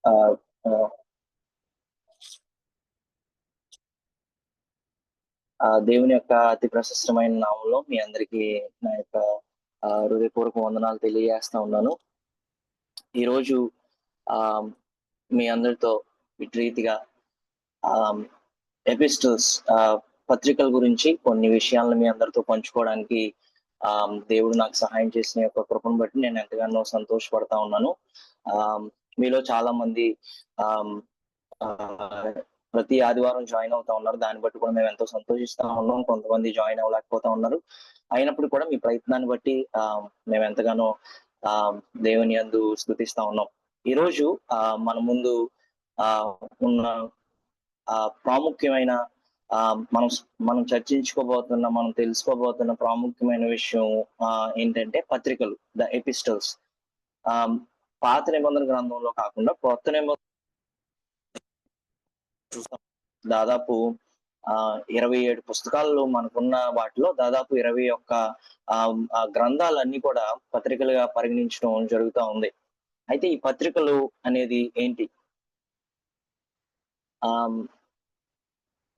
ఆ, ఆ, దేవుని యొక్క అతి ప్రశస్తమైన నామంలో మీ అందరికీ నా యొక్క హృదయపూర్వక వందనాలు తెలియజేస్తా ఉన్నాను. ఈరోజు ఆ మీ అందరితో ఇటు రీతిగా ఎపిస్టల్స్ పత్రికల గురించి కొన్ని విషయాలను మీ అందరితో పంచుకోవడానికి దేవుడు నాకు సహాయం చేసిన యొక్క కృపను బట్టి నేను ఎంతగానో సంతోషపడతా ఉన్నాను. మీలో చాలా మంది ప్రతి ఆదివారం జాయిన్ అవుతా ఉన్నారు. దాన్ని బట్టి కూడా మేము ఎంతో సంతోషిస్తా ఉన్నాం. కొంతమంది జాయిన్ అవ్వలేకపోతా ఉన్నారు. అయినప్పుడు కూడా మీ ప్రయత్నాన్ని బట్టి మేము ఎంతగానో దేవుని యందు స్తుతిస్తా ఉన్నాం. ఈరోజు మన ముందు ఉన్న ప్రాముఖ్యమైన మనం మనం చర్చించుకోబోతున్న, మనం తెలుసుకోబోతున్న ప్రాముఖ్యమైన విషయం ఏంటంటే పత్రికలు, ద ఎపిస్టల్స్. పాత నిబంధన గ్రంథంలో కాకుండా కొత్త నిబంధన దాదాపు 27 పుస్తకాల్లో మనకున్న వాటిలో దాదాపు 21 గ్రంథాలన్నీ కూడా పత్రికలుగా పరిగణించడం జరుగుతూ ఉంది. అయితే ఈ పత్రికలు అనేది ఏంటి?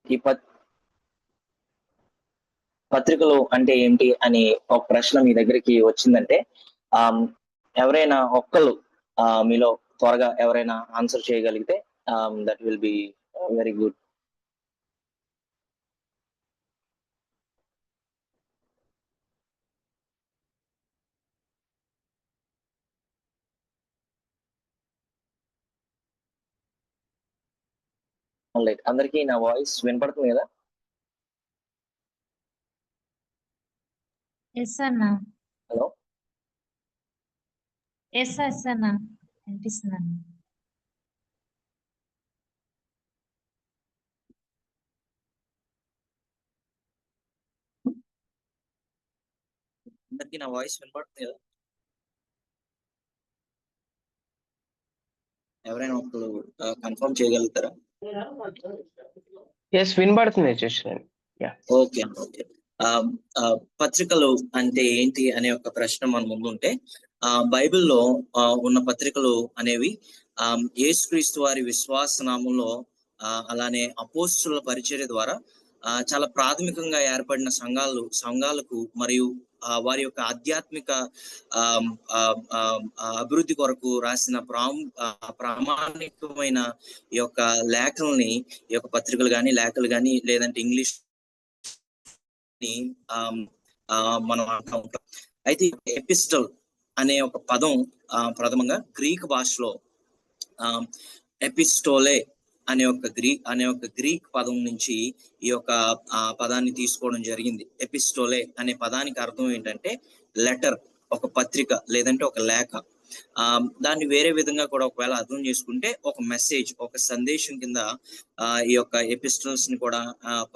ఈ పత్రికలు అంటే ఏంటి అని ఒక ప్రశ్న మీ దగ్గరికి వచ్చిందంటే ఎవరైనా ఒక్కళ్ళు మీలో త్వరగా ఎవరైనా ఆన్సర్ చేయగలిగితే that will be very good. అందరికీ నా వాయిస్ వినపడుతుంది కదా? హలో, అందరికీ నా వాయిస్ వినపడుతుంది కదా? ఎవరైనా ఒకరు కన్ఫర్మ్ చేయగలుగుతారా? వినపడుతుంది. Okay okay. పత్రికలు అంటే ఏంటి అనే ఒక ప్రశ్న మన ముందు ఉంటే బైబిల్లో ఉన్న పత్రికలు అనేవి యేసుక్రీస్తు వారి విశ్వాస నామంలో అలానే అపోస్తుల పరిచర్య ద్వారా చాలా ప్రాథమికంగా ఏర్పడిన సంఘాలకు మరియు వారి యొక్క ఆధ్యాత్మిక అభివృద్ధి కొరకు రాసిన ప్రామాణికమైన ఈ యొక్క లేఖల్ని, ఈ యొక్క పత్రికలు కానీ లేఖలు కానీ లేదంటే ఇంగ్లీష్ మనం అంటూ ఉంటాం. అయితే ఎపిస్టల్ అనే ఒక పదం ప్రథమంగా గ్రీక్ భాషలో ఎపిస్టోలే అనే ఒక గ్రీక్ పదం నుంచి ఈ యొక్క పదాన్ని తీసుకోవడం జరిగింది. ఎపిస్టోలే అనే పదానికి అర్థం ఏంటంటే లెటర్, ఒక పత్రిక లేదంటే ఒక లేఖ. దాన్ని వేరే విధంగా కూడా ఒకవేళ అర్థం చేసుకుంటే ఒక మెసేజ్, ఒక సందేశం కింద ఈ యొక్క ఎపిస్టల్స్ ని కూడా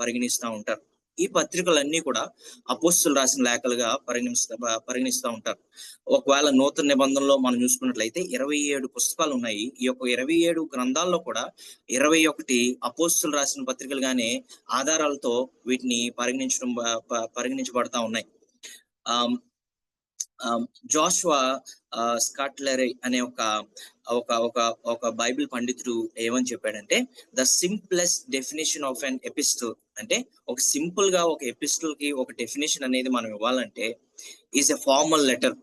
పరిగణిస్తూ ఉంటారు. ఈ పత్రికలన్నీ కూడా అపోస్తులు రాసిన లేఖలుగా పరిగణిస్తూ ఉంటారు. ఒకవేళ నూతన నిబంధనలో మనం చూసుకున్నట్లయితే 27 పుస్తకాలు ఉన్నాయి. ఈ యొక్క 27 గ్రంథాల్లో కూడా 21 అపోస్తులు రాసిన పత్రికలుగానే ఆధారాలతో వీటిని పరిగణించబడతా ఉన్నాయి. జోషువా స్కాట్లరీ అనే ఒక బైబిల్ పండితుడు ఏమని చెప్పాడంటే, the simplest definition of an epistle అంటే ఒక సింపుల్ గా ఒక ఎపిస్టల్ కి ఒక డెఫినేషన్ అనేది మనం ఇవ్వాలంటే ఈజ్ ఎ ఫార్మల్ లెటర్.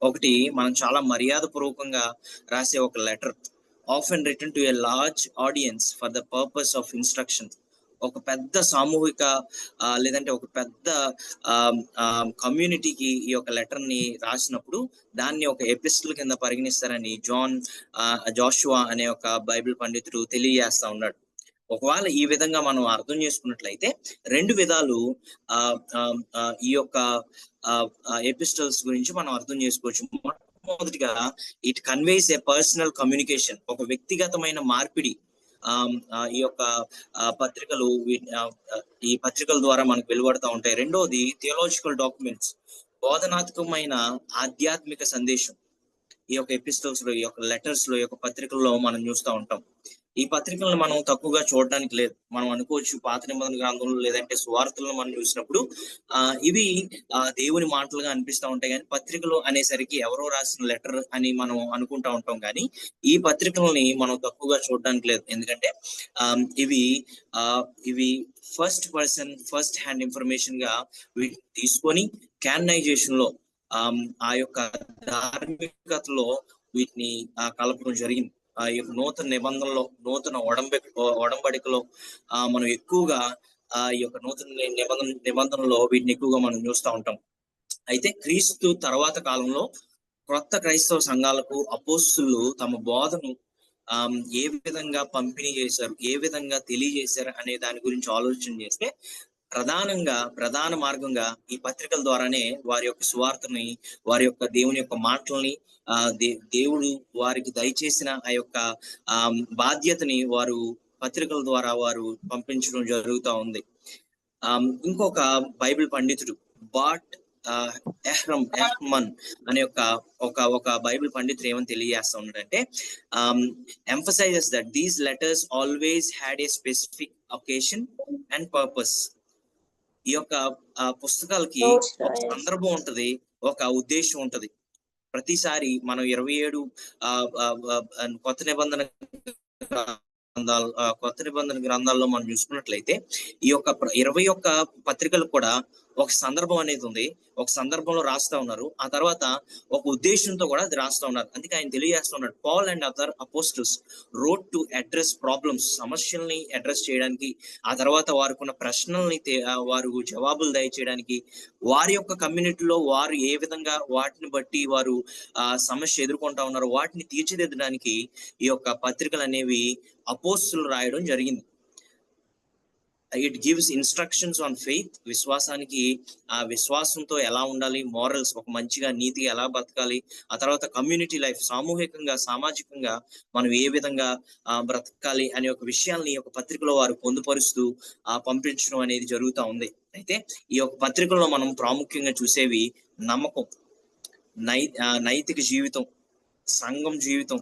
ఒకటి మనం చాలా మర్యాద పూర్వకంగా రాసే ఒక letter, often written to a large audience for the purpose of instruction. ఒక పెద్ద సామూహిక లేదంటే ఒక పెద్ద కమ్యూనిటీకి ఈ యొక్క లెటర్ ని రాసినప్పుడు దాన్ని ఒక ఎపిస్టల్ కింద పరిగణిస్తారని జోషువా అనే ఒక బైబిల్ పండితుడు తెలియజేస్తా ఉన్నాడు. ఒకవేళ ఈ విధంగా మనం అర్థం చేసుకున్నట్లయితే 2 విధాలు ఈ యొక్క ఎపిస్టల్స్ గురించి మనం అర్థం చేసుకోవచ్చు. మొదటిగా it conveys A personal communication, ఒక వ్యక్తిగతమైన మార్పిడి ఈ యొక్క ఈ పత్రికల ద్వారా మనకు వెలువడతా ఉంటాయి. రెండోది థియోలాజికల్ డాక్యుమెంట్స్, బోధనాత్మకమైన ఆధ్యాత్మిక సందేశం ఈ యొక్క ఎపిస్టల్స్ లో, ఈ యొక్క లెటర్స్ లో, ఈ యొక్క పత్రికల్లో మనం చూస్తూ ఉంటాం. ఈ పత్రికలను మనం తక్కువగా చూడడానికి లేదు. మనం అనుకోవచ్చు పాత నిబంధన గ్రంథంలో లేదంటే సువార్తలను మనం చూసినప్పుడు ఇవి దేవుని మాటలుగా అనిపిస్తా ఉంటాయి, కానీ పత్రికలు అనేసరికి ఎవరో రాసిన లెటర్ అని మనం అనుకుంటా ఉంటాం. కానీ ఈ పత్రికల్ని మనం తక్కువగా చూడడానికి లేదు. ఎందుకంటే ఇవి ఇవి first person first hand information గా వీటిని తీసుకొని క్యాననైజేషన్ లో ఆ యొక్క ధార్మికతలో వీటిని కలపడం జరిగింది. ఈ యొక్క నూతన నిబంధనలో, నూతన ఒడంబడికలో మనం ఎక్కువగా ఈ యొక్క నూతన నిబంధనలో వీటిని ఎక్కువగా మనం చూస్తూ ఉంటాం. అయితే క్రీస్తు తర్వాత కాలంలో క్రొత్త క్రైస్తవ సంఘాలకు అపోస్తులు తమ బోధను ఏ విధంగా పంపిణీ చేశారు, ఏ విధంగా తెలియజేశారు అనే దాని గురించి ఆలోచన చేస్తే ప్రధాన మార్గంగా ఈ పత్రికల ద్వారానే వారి యొక్క సువార్తని, వారి యొక్క దేవుని యొక్క మాటల్ని, దేవుడు వారికి దయచేసిన ఆ యొక్క బాధ్యతని వారు పత్రికల ద్వారా వారు పంపించడం జరుగుతూ ఉంది. ఇంకొక బైబిల్ పండితుడు బాట్ ఎహ్రమన్ అనే ఒక బైబిల్ పండితుడు ఏమని తెలియజేస్తా ఉన్నాడంటే, emphasizes that these letters always had a specific occasion and purpose. ఈ యొక్క పుస్తకాలకి ఒక సందర్భం ఉంటది, ఒక ఉద్దేశం ఉంటది. ప్రతిసారి మనం 27 కొత్త నిబంధన గ్రంథాల్లో మనం చూసుకున్నట్లయితే ఈ యొక్క 21 పత్రికలు కూడా ఒక సందర్భం అనేది ఉంది. ఒక సందర్భంలో రాస్తా ఉన్నారు, ఆ తర్వాత ఒక ఉద్దేశంతో కూడా అది రాస్తా ఉన్నారు. అందుకే ఆయన తెలియజేస్తా ఉన్నాడు, Paul and other apostles wrote to address problems, సమస్యల్ని అడ్రస్ చేయడానికి, ఆ తర్వాత వారికున్న ప్రశ్నల్ని వారు జవాబులు దయచేయడానికి, వారి యొక్క కమ్యూనిటీలో వారు ఏ విధంగా వాటిని బట్టి వారు సమస్య ఎదుర్కొంటా ఉన్నారు వాటిని తీర్చిదిద్దడానికి ఈ యొక్క పత్రికలు అనేవి అపోస్తులు రాయడం జరిగింది. It gives instructions on faith, విశ్వాసానికి ఆ విశ్వాసంతో ఎలా ఉండాలి, మోరల్స్, ఒక మంచిగా నీతిగా ఎలా బతకాలి, ఆ తర్వాత కమ్యూనిటీ లైఫ్, సామూహికంగా సామాజికంగా మనం ఏ విధంగా బ్రతకాలి అనే ఒక విషయాల్ని ఒక పత్రికలో వారు పొందుపరుస్తూ పంపించడం అనేది జరుగుతూ ఉంది. అయితే ఈ యొక్క పత్రికలో మనం ప్రాముఖ్యంగా చూసేవి నమ్మకం, నైతిక జీవితం, సంఘం జీవితం,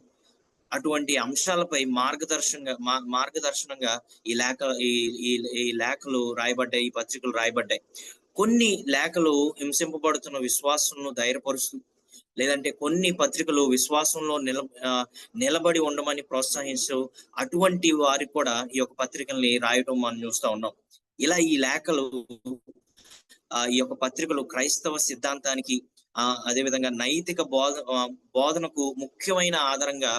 అటువంటి అంశాలపై మార్గదర్శనంగా ఈ లేఖలు రాయబడ్డాయి, ఈ పత్రికలు రాయబడ్డాయి. కొన్ని లేఖలు హింసింపబడుతున్న విశ్వాసంను ధైర్యపరుస్తూ, లేదంటే కొన్ని పత్రికలు విశ్వాసంలో నిలబడి ఉండమని ప్రోత్సహిస్తూ, అటువంటి వారికి కూడా ఈ యొక్క పత్రికల్ని రాయటం మనం చూస్తూ ఉన్నాం. ఇలా ఈ లేఖలు ఈ యొక్క పత్రికలు క్రైస్తవ సిద్ధాంతానికి, అదేవిధంగా నైతిక బోధనకు ముఖ్యమైన ఆధారంగా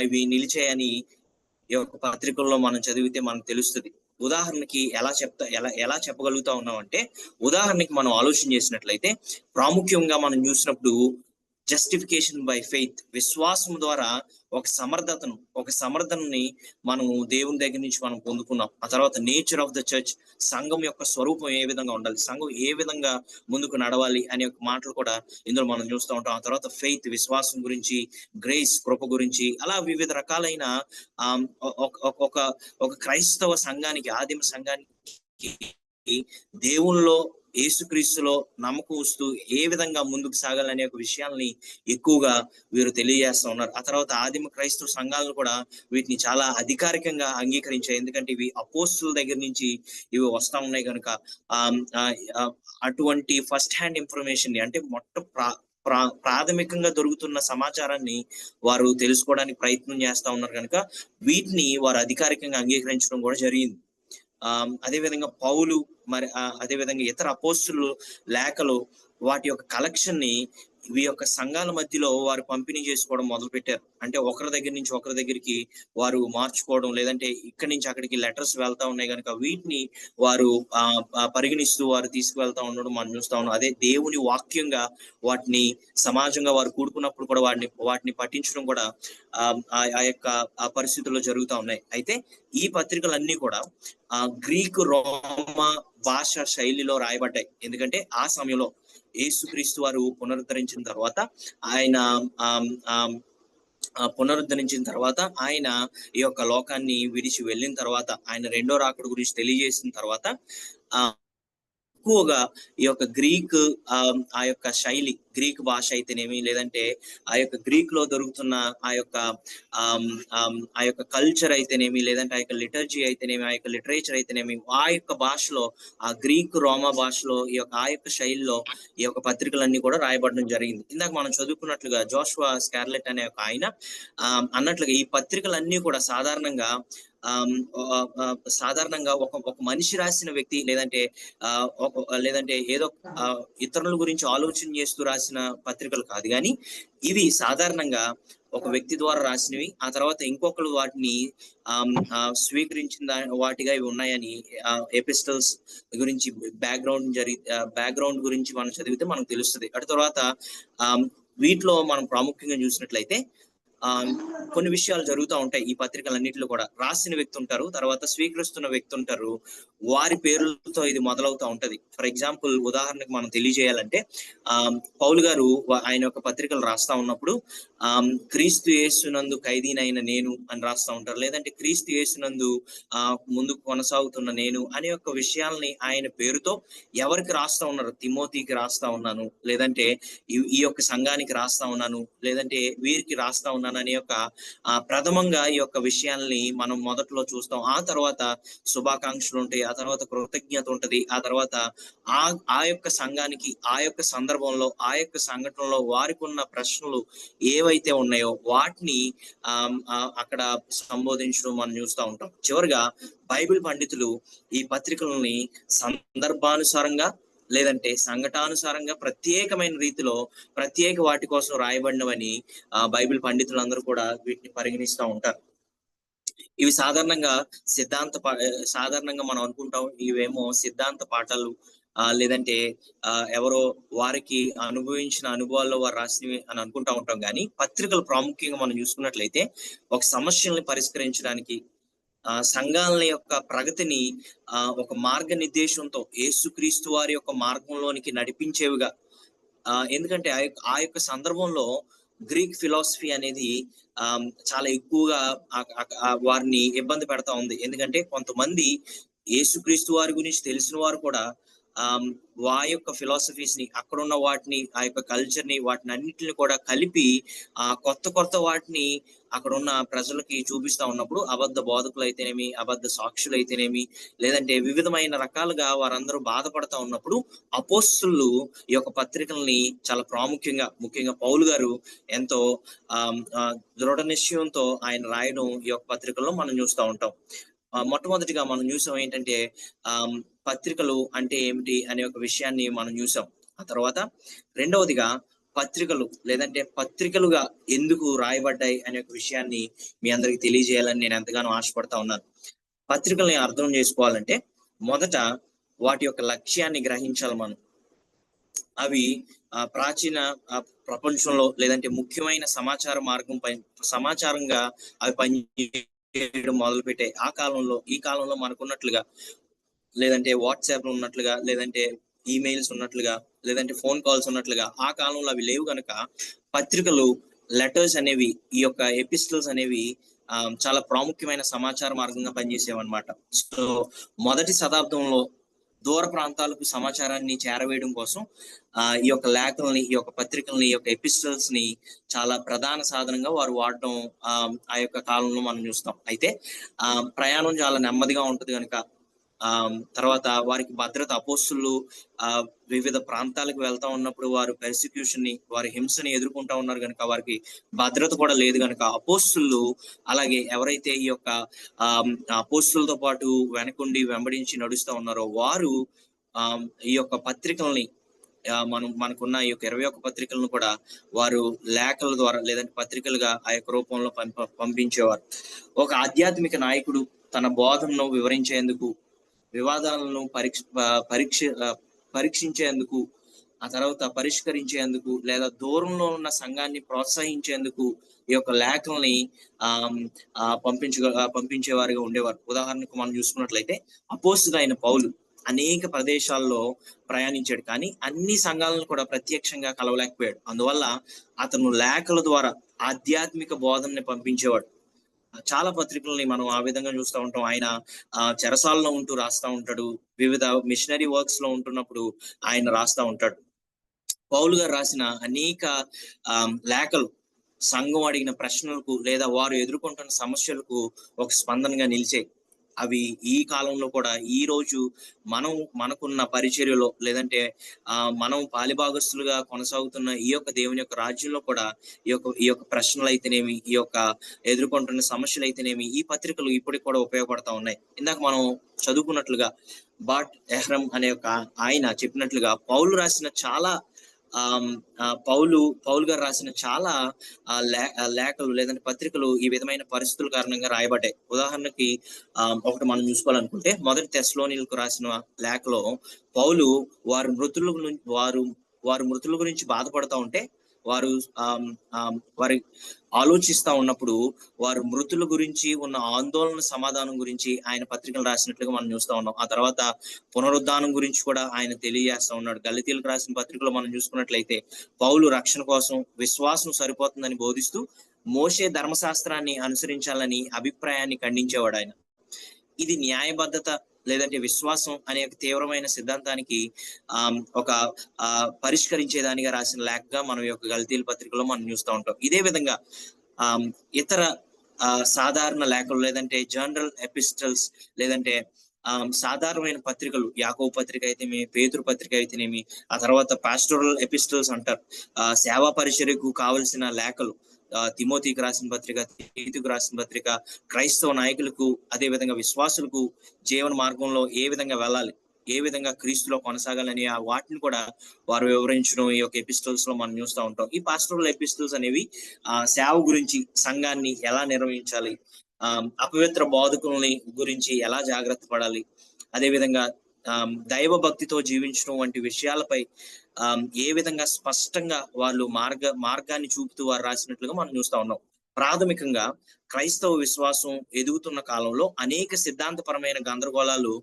ఇవి నిలిచాయని ఈ యొక్క పత్రికల్లో మనం చదివితే మనకు తెలుస్తుంది. ఉదాహరణకి ఎలా చెప్పగలుగుతా ఉన్నాం అంటే, ఉదాహరణకి మనం ఆలోచన చేసినట్లయితే ప్రాముఖ్యంగా మనం చూసినప్పుడు జస్టిఫికేషన్ బై ఫెయిత్, విశ్వాసం ద్వారా ఒక సమర్థనని మనము దేవుని దగ్గర నుంచి మనం పొందుకున్నాం. ఆ తర్వాత నేచర్ ఆఫ్ ద చర్చ్, సంఘం యొక్క స్వరూపం ఏ విధంగా ఉండాలి, సంఘం ఏ విధంగా ముందుకు నడవాలి అనే ఒక మాటలు కూడా ఇందులో మనం చూస్తూ ఉంటాం. ఆ తర్వాత ఫెయిత్, విశ్వాసం గురించి, గ్రేస్, కృప గురించి, అలా వివిధ రకాలైన ఒక క్రైస్తవ సంఘానికి, ఆదిమ సంఘానికి దేవుల్లో, యేసుక్రీస్తులో నమ్మకం వస్తూ ఏ విధంగా ముందుకు సాగాలనే ఒక విషయాల్ని ఎక్కువగా వీరు తెలియజేస్తా ఉన్నారు. ఆ తర్వాత ఆదిమ క్రైస్తవ సంఘాలను కూడా వీటిని చాలా అధికారికంగా అంగీకరించాయి. ఎందుకంటే ఇవి అపోస్తుల దగ్గర నుంచి ఇవి వస్తా ఉన్నాయి కనుక అటువంటి ఫస్ట్ హ్యాండ్ ఇన్ఫర్మేషన్ ని, అంటే ప్రాథమికంగా దొరుకుతున్న సమాచారాన్ని వారు తెలుసుకోవడానికి ప్రయత్నం చేస్తా ఉన్నారు కనుక వీటిని వారు అధికారికంగా అంగీకరించడం కూడా జరిగింది. అదేవిధంగా పౌలు, మరి అదేవిధంగా ఇతర అపోస్తులు లేఖలు వాటి యొక్క కలెక్షన్ ని ఈ యొక్క సంఘాల మధ్యలో వారు పంపిణీ చేసుకోవడం మొదలు పెట్టారు. అంటే ఒకరి దగ్గర నుంచి ఒకరి దగ్గరికి వారు మార్చుకోవడం, లేదంటే ఇక్కడి నుంచి అక్కడికి లెటర్స్ వెళ్తా ఉన్నాయి కనుక వీటిని వారు పరిగణిస్తూ వారు తీసుకువెళ్తా ఉండడం మనం చూస్తా ఉన్నాం. అదే దేవుని వాక్యంగా వాటిని సమాజంగా వారు కూడుకున్నప్పుడు కూడా వాటిని పఠించడం కూడా ఆ యొక్క పరిస్థితుల్లో జరుగుతూ ఉన్నాయి. అయితే ఈ పత్రికలన్నీ కూడా గ్రీకు, రోమా భాష శైలిలో రాయబడ్డాయి. ఎందుకంటే ఆ సమయంలో యేసుక్రీస్తు వారు పునరుద్ధరించిన తర్వాత ఆయన ఈ యొక్క లోకాన్ని విడిచి వెళ్ళిన తర్వాత, ఆయన రెండో రాకడ గురించి తెలియజేసిన తర్వాత ఎక్కువగా ఈ యొక్క గ్రీక్ ఆ యొక్క శైలి, గ్రీక్ భాష అయితేనేమి, లేదంటే ఆ యొక్క గ్రీక్ లో దొరుకుతున్న ఆ యొక్క ఆ యొక్క కల్చర్ అయితేనేమి, లేదంటే ఆ యొక్క లిటర్జీ అయితేనేమి, ఆ యొక్క లిటరేచర్ అయితేనేమి, ఆ యొక్క భాషలో, ఆ గ్రీక్ రోమా భాషలో ఆ యొక్క శైలిలో ఈ యొక్క పత్రికలన్నీ కూడా రాయబడడం జరిగింది. ఇందాక మనం చదువుకున్నట్లుగా జోషువా స్కార్లెట్ అనే ఒక ఆయన అన్నట్లుగా ఈ పత్రికలన్నీ కూడా సాధారణంగా సాధారణంగా ఒక మనిషి రాసిన వ్యక్తి, లేదంటే లేదంటే ఏదో ఇతరుల గురించి ఆలోచన చేస్తూ రాసిన పత్రికలు కాదు, కానీ ఇవి సాధారణంగా ఒక వ్యక్తి ద్వారా రాసినవి. ఆ తర్వాత ఇంకొకరు వాటిని స్వీకరించిన వాటిగా ఇవి ఉన్నాయని ఎపిస్టల్స్ గురించి బ్యాక్గ్రౌండ్ గురించి మనం చదివితే మనకు తెలుస్తుంది. అటు తర్వాత వీటిలో మనం ప్రాముఖ్యంగా చూసినట్లయితే కొన్ని విషయాలు జరుగుతూ ఉంటాయి. ఈ పత్రికలన్నింటిలో కూడా రాసిన వ్యక్తి ఉంటారు, తర్వాత స్వీకరిస్తున్న వ్యక్తి ఉంటారు, వారి పేర్లతో ఇది మొదలవుతూ ఉంటది. ఫర్ ఎగ్జాంపుల్, ఉదాహరణకు మనం తెలియజేయాలంటే పౌలు గారు ఆయన యొక్క పత్రికలు రాస్తా ఉన్నప్పుడు క్రీస్తు యేసునందు ఖైదీనైన నేను అని రాస్తా ఉంటారు, లేదంటే క్రీస్తు యేసునందు ముందుకు కొనసాగుతున్న నేను అనే యొక్క విషయాల్ని ఆయన పేరుతో ఎవరికి రాస్తా ఉన్నారు, తిమోతికి రాస్తా ఉన్నాను, లేదంటే ఈ యొక్క సంఘానికి రాస్తా ఉన్నాను, లేదంటే వీరికి రాస్తా ఉన్నాను అనే యొక్క ప్రథమంగా ఈ యొక్క విషయాల్ని మనం మొదట్లో చూస్తాం. ఆ తర్వాత శుభాకాంక్షలు ఉంటాయి, ఆ తర్వాత కృతజ్ఞత ఉంటది, ఆ తర్వాత ఆ యొక్క సంఘానికి ఆ యొక్క సందర్భంలో ఆ యొక్క సంఘటనలో వారికి ఉన్న ప్రశ్నలు ఏవైతే ఉన్నాయో వాటిని అక్కడ సంబోధించడం మనం చూస్తూ ఉంటాం. చివరిగా బైబిల్ పండితులు ఈ పత్రికలని సందర్భానుసారంగా, లేదంటే సంఘటానుసారంగా ప్రత్యేకమైన రీతిలో ప్రత్యేక వాటి కోసం రాయబడినవని బైబిల్ పండితులందరూ కూడా వీటిని పరిగణిస్తూ ఉంటారు. ఇవి సాధారణంగా మనం అనుకుంటాం ఇవేమో సిద్ధాంత పాఠాలు, లేదంటే ఎవరో వారికి అనుభవించిన అనుభవాల్లో వారు రాసినవి అని అనుకుంటా ఉంటాం. కానీ పత్రికలు ప్రాముఖ్యంగా మనం చూసుకున్నట్లయితే ఒక సమస్యల్ని పరిష్కరించడానికి, సంఘాల యొక్క ప్రగతిని ఒక మార్గ నిర్దేశంతో యేసుక్రీస్తు వారి యొక్క మార్గంలోనికి నడిపించేవిగా, ఎందుకంటే ఆ యొక్క సందర్భంలో గ్రీక్ ఫిలాసఫీ అనేది చాలా ఎక్కువగా వారిని ఇబ్బంది పెడతా ఉంది. ఎందుకంటే కొంతమంది యేసుక్రీస్తు వారి గురించి తెలిసిన వారు కూడా ఆ యొక్క ఫిలాసఫీస్ ని, అక్కడున్న వాటిని, ఆ యొక్క కల్చర్ ని, వాటిని అన్నిటిని కూడా కలిపి కొత్త వాటిని అక్కడ ఉన్న ప్రజలకి చూపిస్తా ఉన్నప్పుడు అబద్ధ బోధకులు అయితేనేమి, అబద్ధ సాక్షులు అయితేనేమి, లేదంటే వివిధమైన రకాలుగా వారందరూ బాధపడతా ఉన్నప్పుడు అపోస్తులు ఈ యొక్క పత్రికల్ని చాలా ముఖ్యంగా పౌలు గారు ఎంతో దృఢ నిశ్చయంతో ఆయన రాయడం ఈ యొక్క పత్రికల్లో మనం చూస్తూ ఉంటాం. మొట్టమొదటిగా మనం చూసాం ఏంటంటే పత్రికలు అంటే ఏమిటి అనే ఒక విషయాన్ని మనం చూసాం. ఆ తర్వాత రెండవదిగా పత్రికలు, లేదంటే పత్రికలుగా ఎందుకు రాయబడ్డాయి అనే ఒక విషయాన్ని మీ అందరికి తెలియజేయాలని నేను ఎంతగానో ఆశపడతా ఉన్నాను. పత్రికల్ని అర్థం చేసుకోవాలంటే మొదట వాటి యొక్క లక్ష్యాన్ని గ్రహించాలి మనం. అవి ప్రాచీన ప్రపంచంలో, లేదంటే ముఖ్యమైన సమాచారంగా అవి పనిచేయడం మొదలుపెట్టాయి. ఈ కాలంలో మనకున్నట్లుగా, లేదంటే వాట్సాప్ ఉన్నట్లుగా, లేదంటే ఈమెయిల్స్ ఉన్నట్లుగా, లేదంటే ఫోన్ కాల్స్ ఉన్నట్లుగా ఆ కాలంలో అవి లేవు కనుక పత్రికలు, లెటర్స్ అనేవి, ఈ యొక్క ఎపిస్టల్స్ అనేవి చాలా ప్రాముఖ్యమైన సమాచార మార్గంగా పనిచేసేవన్నమాట. సో మొదటి శతాబ్దంలో దూర ప్రాంతాలకు సమాచారాన్ని చేరవేయడం కోసం ఈ యొక్క లేఖల్ని, ఈ యొక్క పత్రికల్ని, ఈ యొక్క ఎపిస్టల్స్ ని చాలా ప్రధాన సాధనంగా వారు వాడటం ఆ యొక్క కాలంలో మనం చూస్తాం. అయితే ప్రయాణం చాలా నెమ్మదిగా ఉంటది కనుక, తర్వాత వారికి భద్రత, అపోస్తులు వివిధ ప్రాంతాలకు వెళ్తా ఉన్నప్పుడు వారు పెర్సిక్యూషన్ ని, వారి హింసని ఎదుర్కొంటా ఉన్నారు కనుక వారికి భద్రత కూడా లేదు కనుక అపోస్తులు, అలాగే ఎవరైతే ఈ యొక్క అపోస్తులతో పాటు వెంబడించి నడుస్తూ ఉన్నారో వారు ఈ యొక్క పత్రికల్ని, మనకున్న ఈ యొక్క 21 పత్రికలను కూడా వారు లేఖల ద్వారా, లేదంటే పత్రికలుగా ఆ యొక్క రూపంలో పంపించేవారు. ఒక ఆధ్యాత్మిక నాయకుడు తన బోధనను వివరించేందుకు, వివాదాలను పరీక్షించేందుకు, ఆ తర్వాత పరిష్కరించేందుకు, లేదా దూరంలో ఉన్న సంఘాన్ని ప్రోత్సహించేందుకు ఈ యొక్క లేఖల్ని పంపించేవారుగా ఉండేవారు. ఉదాహరణకు మనం చూసుకున్నట్లయితే అపోస్తులైన పౌలు అనేక ప్రదేశాల్లో ప్రయాణించాడు, కానీ అన్ని సంఘాలను కూడా ప్రత్యక్షంగా కలవలేకపోయాడు. అందువల్ల అతను లేఖల ద్వారా ఆధ్యాత్మిక బోధనని పంపించేవాడు. చాలా పత్రికల్ని మనం ఆ విధంగా చూస్తూ ఉంటాం. ఆయన చెరసాలలో ఉంటూ రాస్తా ఉంటాడు, వివిధ మిషనరీ వర్క్స్ లో ఉంటున్నప్పుడు ఆయన రాస్తా ఉంటాడు. పౌలు గారు రాసిన అనేక లేఖలు సంఘం అడిగిన ప్రశ్నలకు లేదా వారు ఎదుర్కొంటున్న సమస్యలకు ఒక స్పందనగా నిలిచాయి. అవి ఈ కాలంలో కూడా ఈ రోజు మనకున్న పరిచర్యలో లేదంటే మనం పాలిభాగస్తులుగా కొనసాగుతున్న ఈ యొక్క దేవుని యొక్క రాజ్యంలో కూడా ఈ యొక్క ప్రశ్నలు అయితేనేమి, ఈ యొక్క ఎదుర్కొంటున్న సమస్యలు అయితేనేమి, ఈ పత్రికలు ఇప్పటికి కూడా ఉపయోగపడతా ఉన్నాయి. ఇందాక మనం చదువుకున్నట్లుగా బాట్ ఎహ్రమ్ అనే ఒక ఆయన చెప్పినట్లుగా పౌలు రాసిన చాలా పౌలు గారు రాసిన చాలా లేఖలు లేదంటే పత్రికలు ఈ విధమైన పరిస్థితుల కారణంగా రాయబడ్డాయి. ఉదాహరణకి ఒకటి మనం చూసుకోవాలనుకుంటే మొదటి తెస్సలోనియులకు రాసిన లేఖలో పౌలు వారు మృతుల గురించి బాధపడతా ఉంటే వారు వారి ఆలోచిస్తా ఉన్నప్పుడు వారు మృతుల గురించి ఉన్న ఆందోళన సమాధానం గురించి ఆయన పత్రికలు రాసినట్లుగా మనం చూస్తా ఉన్నాం. ఆ తర్వాత పునరుద్ధానం గురించి కూడా ఆయన తెలియజేస్తా ఉన్నాడు. గలతీయులకు రాసిన పత్రికలో మనం చూసుకున్నట్లయితే పౌలు రక్షణ కోసం విశ్వాసం సరిపోతుందని బోధిస్తూ మోషే ధర్మశాస్త్రాన్ని అనుసరించాలని అభిప్రాయాన్ని ఖండించేవాడు ఆయన. ఇది న్యాయబద్ధత లేదంటే విశ్వాసం అనే తీవ్రమైన సిద్ధాంతానికి ఒక పరిష్కరించేదానిగా రాసిన లేఖగా మనం యొక్క గలతీయుల పత్రికలో మనం చూస్తూ ఉంటాం. ఇదే విధంగా ఇతర సాధారణ లేఖలు లేదంటే జనరల్ ఎపిస్టల్స్ లేదంటే సాధారణమైన పత్రికలు, యాకోబు పత్రిక అయితేనేమి, పేతురు పత్రిక అయితేనేమి, ఆ తర్వాత పాస్టోరల్ ఎపిస్టల్స్ అంటారు, సేవా పరిచర్యకు కావలసిన లేఖలు, తిమోతికి రాసిన పత్రిక, తీతుకు రాసిన పత్రిక, క్రైస్తవ నాయకులకు అదే విధంగా విశ్వాసులకు జీవన మార్గంలో ఏ విధంగా వెళ్ళాలి, ఏ విధంగా క్రీస్తులో కొనసాగాలని వాటిని కూడా వారు వివరించడం ఈ యొక్క ఎపిస్టల్స్ లో మనం చూస్తూ ఉంటాం. ఈ పాస్టోరల్ ఎపిస్టల్స్ అనేవి సేవ గురించి, సంఘాన్ని ఎలా నిర్వహించాలి, అపవిత్ర బోధకుల్ని గురించి ఎలా జాగ్రత్త పడాలి, అదే విధంగా దైవ భక్తితో జీవించడం వంటి విషయాలపై ఏ విధంగా స్పష్టంగా వాళ్ళు మార్గాన్ని చూపుతూ వారు రాసినట్లుగా మనం చూస్తా ఉన్నాం. ప్రాథమికంగా క్రైస్తవ విశ్వాసం ఎదుగుతున్న కాలంలో అనేక సిద్ధాంతపరమైన గందరగోళాలు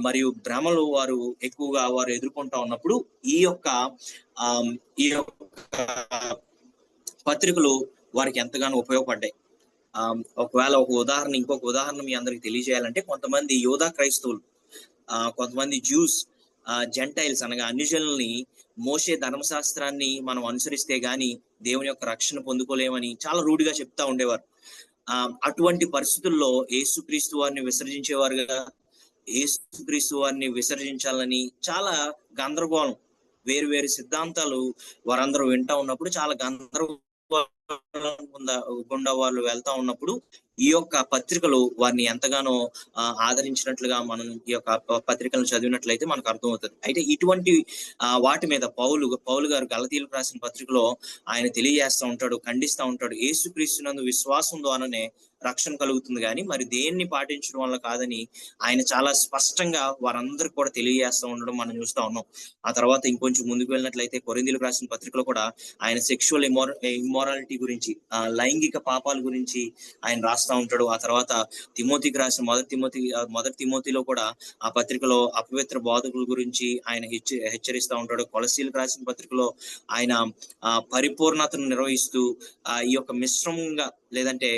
మరియు భ్రమలు ఎక్కువగా వారు ఎదుర్కొంటా ఉన్నప్పుడు ఈ యొక్క పత్రికలు వారికి ఎంతగానో ఉపయోగపడ్డాయి. ఒకవేళ ఇంకొక ఉదాహరణ మీ అందరికి తెలియజేయాలంటే, కొంతమంది యోధా క్రైస్తవులు, కొంతమంది జ్యూస్, జెంటైల్స్ అనగా అన్యజనుల్ని మోషే ధర్మశాస్త్రాన్ని మనం అనుసరిస్తే గాని దేవుని యొక్క రక్షణ పొందుకోలేమని చాలా రూఢిగా చెప్తా ఉండేవారు. అటువంటి పరిస్థితుల్లో యేసుక్రీస్తు వారిని విసర్జించేవారుగా, యేసుక్రీస్తు వారిని విసర్జించాలని చాలా గందరగోళం, వేరు సిద్ధాంతాలు వారందరూ వింటా ఉన్నప్పుడు చాలా గుండా వాళ్ళు వెళ్తా ఉన్నప్పుడు ఈ యొక్క పత్రికలు వారిని ఎంతగానో ఆదరించినట్లుగా మనం ఈ యొక్క పత్రికలను చదివినట్లయితే మనకు అర్థమవుతుంది. అయితే ఇటువంటి వాటి మీద పౌలు గారు గలతీయులకు రాసిన పత్రికలో ఆయన తెలియజేస్తూ ఉంటాడు, ఖండిస్తూ ఉంటాడు. యేసుక్రీస్తునందు విశ్వాసం ద్వారానే రక్షణ కలుగుతుంది కానీ మరి దేన్ని పాటించడం వల్ల కాదని ఆయన చాలా స్పష్టంగా వారందరికి కూడా తెలియజేస్తూ ఉండడం మనం చూస్తా ఉన్నాం. ఆ తర్వాత ఇంకొంచెం ముందుకు వెళ్ళినట్లయితే కొరింథీయులకు రాసిన పత్రికలో కూడా ఆయన సెక్షువల్ ఇమ్మోరాలిటీ గురించి, లైంగిక పాపాల గురించి ఆయన రాస్తా ఉంటాడు. ఆ తర్వాత తిమోతికి రాసిన మొదటి తిమోతిలో కూడా ఆ పత్రికలో అపవిత్ర బోధకుల గురించి ఆయన హెచ్చరిస్తూ ఉంటాడు. కొలసీలకు రాసిన పత్రికలో ఆయన పరిపూర్ణతను నిర్వహిస్తూ ఈ యొక్క మిశ్రమంగా లేదంటే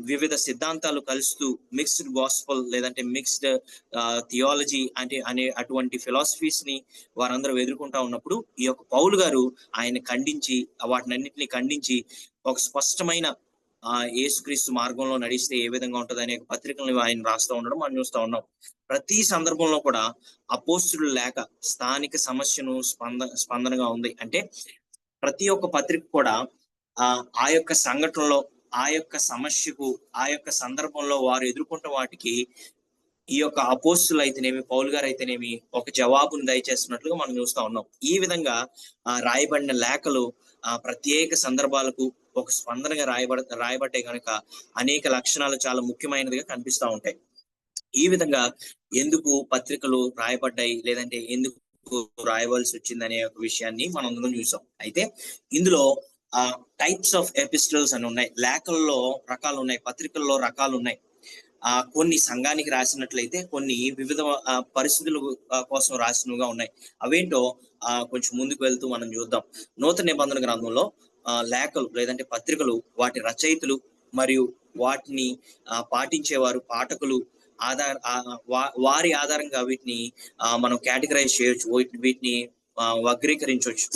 వివిధ సిద్ధాంతాలు కలుస్తూ మిక్స్డ్ గాస్పల్ లేదంటే మిక్స్డ్ థియాలజీ అనే అటువంటి ఫిలాసఫీస్ ని వారందరూ ఎదుర్కొంటా ఉన్నప్పుడు ఈ యొక్క పౌలు గారు ఆయన వాటినన్నింటినీ ఖండించి ఒక స్పష్టమైన యేసుక్రీస్తు మార్గంలో నడిస్తే ఏ విధంగా ఉంటది అనే పత్రికలను ఆయన రాస్తూ ఉండడం మనం చూస్తూ ఉన్నాం. ప్రతి సందర్భంలో కూడా అపోస్తులు లేక స్థానిక సమస్యను స్పందనగా ఉంది. అంటే ప్రతి ఒక్క పత్రిక కూడా ఆ యొక్క సంఘటనలో, ఆ యొక్క సమస్యకు, ఆ యొక్క సందర్భంలో వారు ఎదుర్కొంటున్న వాటికి ఈ యొక్క అపోస్తులు అయితేనేమి, పౌలు గారు అయితేనేమి ఒక జవాబును దయచేస్తున్నట్లుగా మనం చూస్తా ఉన్నాం. ఈ విధంగా రాయబడిన లేఖలు ప్రత్యేక సందర్భాలకు ఒక స్పందనగా రాయబడ్డాయి కనుక అనేక లక్షణాలు చాలా ముఖ్యమైనదిగా కనిపిస్తా ఉంటాయి. ఈ విధంగా ఎందుకు పత్రికలు రాయబడ్డాయి లేదంటే ఎందుకు రాయవలసి వచ్చింది అనే ఒక విషయాన్ని మనం అందరం చూసాం. అయితే ఇందులో టైప్స్ ఆఫ్ ఎపిస్టల్స్ అని ఉన్నాయి, లేఖల్లో రకాలు ఉన్నాయి, పత్రికల్లో రకాలు ఉన్నాయి. కొన్ని సంఘానికి రాసినట్లయితే కొన్ని వివిధ పరిస్థితుల కోసం రాసినవిగా ఉన్నాయి. అవేంటో కొంచెం ముందుకు వెళ్తూ మనం చూద్దాం. నూతన నిబంధన గ్రంథంలో లేఖలు లేదంటే పత్రికలు, వాటి రచయితలు మరియు వాటిని పాటించేవారు, పాఠకులు వారి ఆధారంగా వీటిని మనం కేటగరైజ్ చేయొచ్చు. వీటిని వక్రీకరించవచ్చు.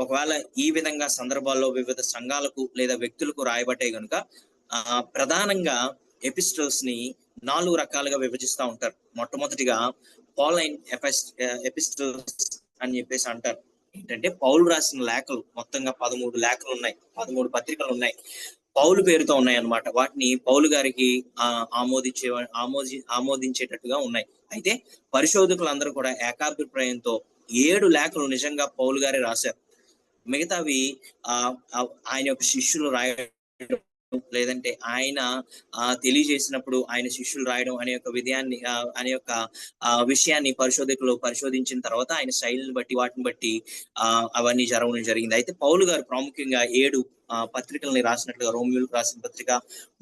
ఒకవేళ ఈ విధంగా సందర్భాల్లో వివిధ సంఘాలకు లేదా వ్యక్తులకు రాయబట్టే గనుక ప్రధానంగా ఎపిస్టల్స్ ని 4 రకాలుగా విభజిస్తూ ఉంటారు. మొట్టమొదటిగా పాలైన్ ఎపిస్టల్స్ అని చెప్పేసి అంటారు. ఏంటంటే పౌలు రాసిన లేఖలు మొత్తంగా 13 లేఖలు ఉన్నాయి, 13 పత్రికలు ఉన్నాయి, పౌలు పేరుతో ఉన్నాయి అన్నమాట. వాటిని పౌలు గారికి ఆమోదించేటట్టుగా ఉన్నాయి. అయితే పరిశోధకులందరూ కూడా ఏకాభిప్రాయంతో 7 లేఖలు నిజంగా పౌలు గారే రాశారు. మిగతావి ఆయన యొక్క శిష్యులు రాయడం, లేదంటే ఆయన తెలియజేసినప్పుడు ఆయన శిష్యులు రాయడం అనే యొక్క విషయాన్ని పరిశోధకులు పరిశోధించిన తర్వాత ఆయన శైలిని బట్టి వాటిని బట్టి అవన్నీ జరగడం జరిగింది. అయితే పౌలు గారు ప్రాముఖ్యంగా 7 పత్రికల్ని రాసినట్లుగా రోమియోలకు రాసిన పత్రిక,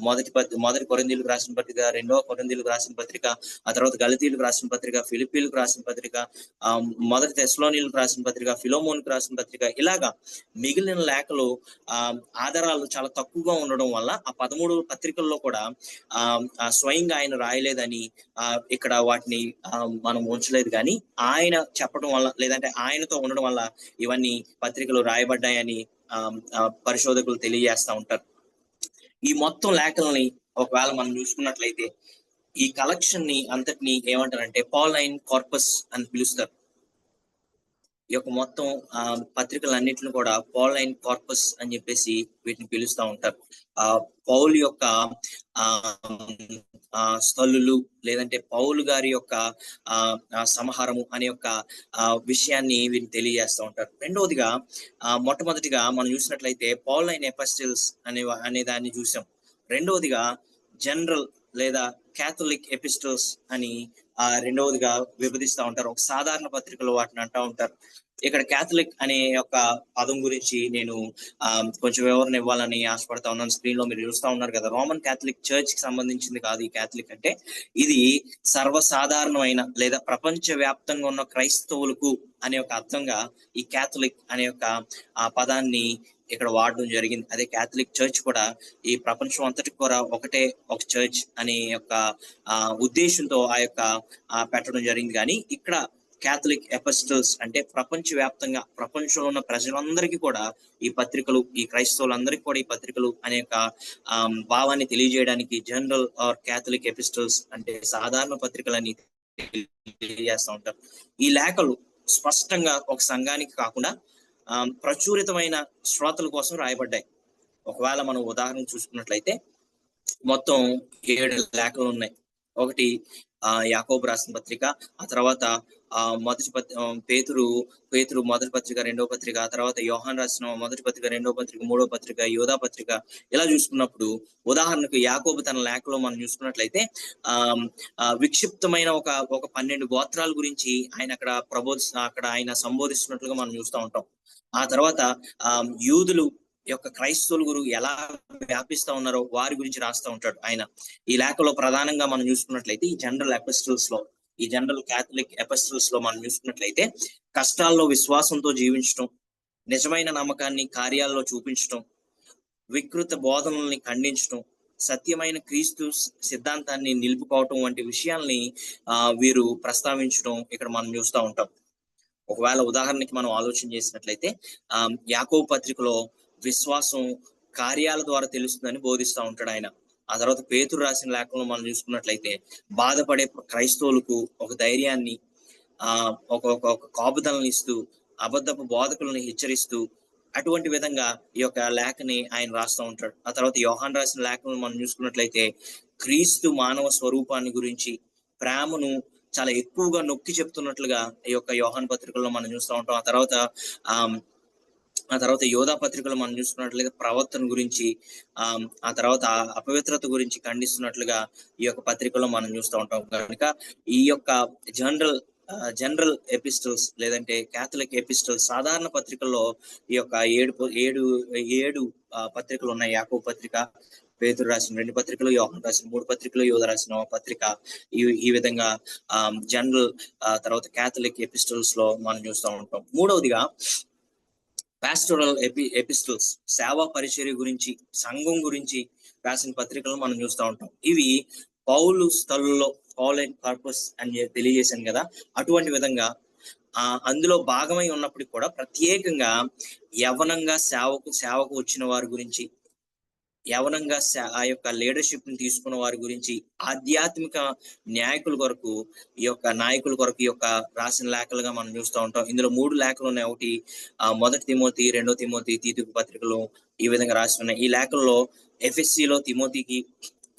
మొదటి కొరింథీయులకు రాసిన పత్రిక, 2వ కొరింథీయులకు రాసిన పత్రిక, ఆ తర్వాత గలతీయులకు రాసిన పత్రిక, ఫిలిప్పీలకు రాసిన పత్రిక, మొదటి తెస్సలోనియులకు రాసిన పత్రిక, ఫిలోమోనుకు రాసిన పత్రిక, ఇలాగా మిగిలిన లేఖలు ఆధారాలు చాలా తక్కువగా ఉండడం వల్ల ఆ 13 పత్రికల్లో కూడా స్వయంగా ఆయన రాయలేదని ఇక్కడ వాటిని మనం ఉంచలేదు. కానీ ఆయన చెప్పడం వల్ల, లేదంటే ఆయనతో ఉండడం వల్ల ఇవన్నీ పత్రికలు రాయబడ్డాయని పరిశోధకులు తెలియజేస్తా ఉంటారు. ఈ మొత్తం లేఖల్ని ఒకవేళ మనం చూసుకున్నట్లయితే ఈ కలెక్షన్ ని అంతటిని ఏమంటారంటే పాలైన్ కార్పస్ అని పిలుస్తారు. ఈ యొక్క మొత్తం పత్రికలన్నిటిని కూడా పాలైన్ కార్పస్ అని చెప్పేసి వీటిని పిలుస్తూ ఉంటారు. పౌలు యొక్క స్థలులు, లేదంటే పౌలు గారి యొక్క సంహారము అనే యొక్క విషయాన్ని వీరిని తెలియజేస్తూ ఉంటారు. రెండవదిగా మొట్టమొదటిగా మనం చూసినట్లయితే పాలైన్ ఎపిస్టిల్స్ అనే దాన్ని చూసాం. రెండవదిగా జనరల్ లేదా క్యాథలిక్ ఎపిస్టిల్స్ అని రెండవదిగా విభజిస్తూ ఉంటారు. ఒక సాధారణ పత్రికలు వాటిని అంటూ ఉంటారు. ఇక్కడ క్యాథలిక్ అనే యొక్క పదం గురించి నేను కొంచెం వివరణ ఇవ్వాలని ఆశపడతా ఉన్నాను. స్క్రీన్ లో మీరు చూస్తా ఉన్నారు కదా, రోమన్ క్యాథలిక్ చర్చ్ కి సంబంధించింది కాదు ఈ క్యాథలిక్ అంటే. ఇది సర్వసాధారణమైన లేదా ప్రపంచ వ్యాప్తంగా ఉన్న క్రైస్తవులకు అనే ఒక అర్థంగా ఈ క్యాథలిక్ అనే యొక్క పదాన్ని ఇక్కడ వాడడం జరిగింది. అదే క్యాథలిక్ చర్చ్ కూడా ఈ ప్రపంచం అంతటికి కూడా ఒకటే ఒక చర్చ్ అనే యొక్క ఉద్దేశంతో ఆ యొక్క పెట్టడం జరిగింది. కానీ ఇక్కడ క్యాథలిక్ ఎపిస్టల్స్ అంటే ప్రపంచ వ్యాప్తంగా ప్రపంచంలో ఉన్న ప్రజలందరికీ కూడా ఈ పత్రికలు, ఈ క్రైస్తవులందరికీ కూడా ఈ పత్రికలు అనే భావాన్ని తెలియజేయడానికి జనరల్ ఆర్ క్యాథలిక్ ఎపిస్టల్స్ అంటే సాధారణ పత్రికలని తెలియజేస్తూ ఉంటారు. ఈ లేఖలు స్పష్టంగా ఒక సంఘానికి కాకుండా ప్రచురితమైన శ్రోతల కోసం రాయబడ్డాయి. ఒకవేళ మనం ఉదాహరణ చూసుకున్నట్లయితే మొత్తం 7 లేఖలు ఉన్నాయి. ఒకటి యాకోబు రాసిన పత్రిక, ఆ తర్వాత పేతురు మొదటి పత్రిక, 2వ పత్రిక, ఆ తర్వాత యోహాన్ రాసిన మొదటి పత్రిక, 2వ పత్రిక, 3వ పత్రిక, యోధా పత్రిక. ఇలా చూసుకున్నప్పుడు ఉదాహరణకు యాకోబు తన లేఖలో మనం చూసుకున్నట్లయితే విక్షిప్తమైన ఒక 12 గోత్రాల గురించి ఆయన అక్కడ ఆయన సంబోధిస్తున్నట్లుగా మనం చూస్తూ ఉంటాం. ఆ తర్వాత యూదులు యొక్క క్రైస్తవుల గురు ఎలా వ్యాపిస్తా ఉన్నారో వారి గురించి రాస్తా ఉంటాడు ఆయన. ఈ లేఖలో ప్రధానంగా మనం చూసుకున్నట్లయితే ఈ జనరల్ ఎపిస్టల్స్ లో, ఈ జనరల్ క్యాథలిక్ ఎపిస్టల్స్ లో మనం చూసుకున్నట్లయితే కష్టాల్లో విశ్వాసంతో జీవించడం, నిజమైన నమ్మకాన్ని కార్యాల్లో చూపించడం, వికృత బోధనల్ని ఖండించడం, సత్యమైన క్రీస్తు సిద్ధాంతాన్ని నిలుపుకోవటం వంటి విషయాల్ని వీరు ప్రస్తావించడం ఇక్కడ మనం చూస్తూ ఉంటాం. ఒకవేళ ఉదాహరణకి మనం ఆలోచన చేసినట్లయితే యాకోబు పత్రికలో విశ్వాసం కార్యాల ద్వారా తెలుస్తుందని బోధిస్తూ ఉంటాడు ఆయన. ఆ తర్వాత పేతురు రాసిన లేఖలను మనం చూసుకున్నట్లయితే బాధపడే క్రైస్తవులకు ఒక ధైర్యాన్ని, ఒక కాపుదలను ఇస్తూ, అబద్ధపు బోధకులను హెచ్చరిస్తూ అటువంటి విధంగా ఈ యొక్క లేఖని ఆయన రాస్తూ ఉంటాడు. ఆ తర్వాత యోహాన్ రాసిన లేఖలను మనం చూసుకున్నట్లయితే క్రీస్తు మానవ స్వరూపాన్ని గురించి, ప్రేమను చాలా ఎక్కువగా నొక్కి చెప్తున్నట్లుగా ఈ యొక్క యోహాన్ పత్రికల్లో మనం చూస్తూ ఉంటాం. ఆ తర్వాత యోధా పత్రికలు మనం చూసుకున్నట్లయితే ప్రవర్తన గురించి, ఆ తర్వాత అపవిత్రత గురించి ఖండిస్తున్నట్లుగా ఈ యొక్క పత్రికలో మనం చూస్తూ ఉంటాం. కనుక ఈ యొక్క జనరల్ ఎపిస్టల్స్ లేదంటే క్యాథలిక్ ఎపిస్టల్స్ సాధారణ పత్రికల్లో ఈ యొక్క ఏడు పత్రికలు ఉన్నాయి. యాకోబు పత్రిక, పేతురు రాసిన 2 పత్రికలు, యోహాను రాసిన 3 పత్రికలు, యోధా రాసిన పత్రిక, ఈ విధంగా జనరల్ తర్వాత క్యాథలిక్ ఎపిస్టల్స్ లో మనం చూస్తూ ఉంటాం. మూడవదిగా పాస్టోరల్ ఎపిస్టల్స్, సేవా పరిచర్య గురించి, సంఘం గురించి రాసిన పత్రికలు మనం చూస్తూ ఉంటాం. ఇవి పౌలు స్థలుల్లో పాలైన్ కార్పస్ అని తెలియజేశాను కదా, అటువంటి విధంగా అందులో భాగమై ఉన్నప్పటికీ కూడా ప్రత్యేకంగా యవనంగా సేవకు వచ్చిన వారి గురించి, యవనంగా ఆ యొక్క లీడర్షిప్ ని తీసుకున్న వారి గురించి, ఆధ్యాత్మిక నాయకుల కొరకు ఈ యొక్క రాసిన లేఖలుగా మనం చూస్తూ ఉంటాం. ఇందులో 3 లేఖలు ఉన్నాయి. ఒకటి మొదటి తిమోతి, 2 తిమోతి, తీతుకు పత్రికలు ఈ విధంగా రాసి ఉన్నాయి. ఈ లేఖల్లో ఎఫెస్సిలో తిమోతికి,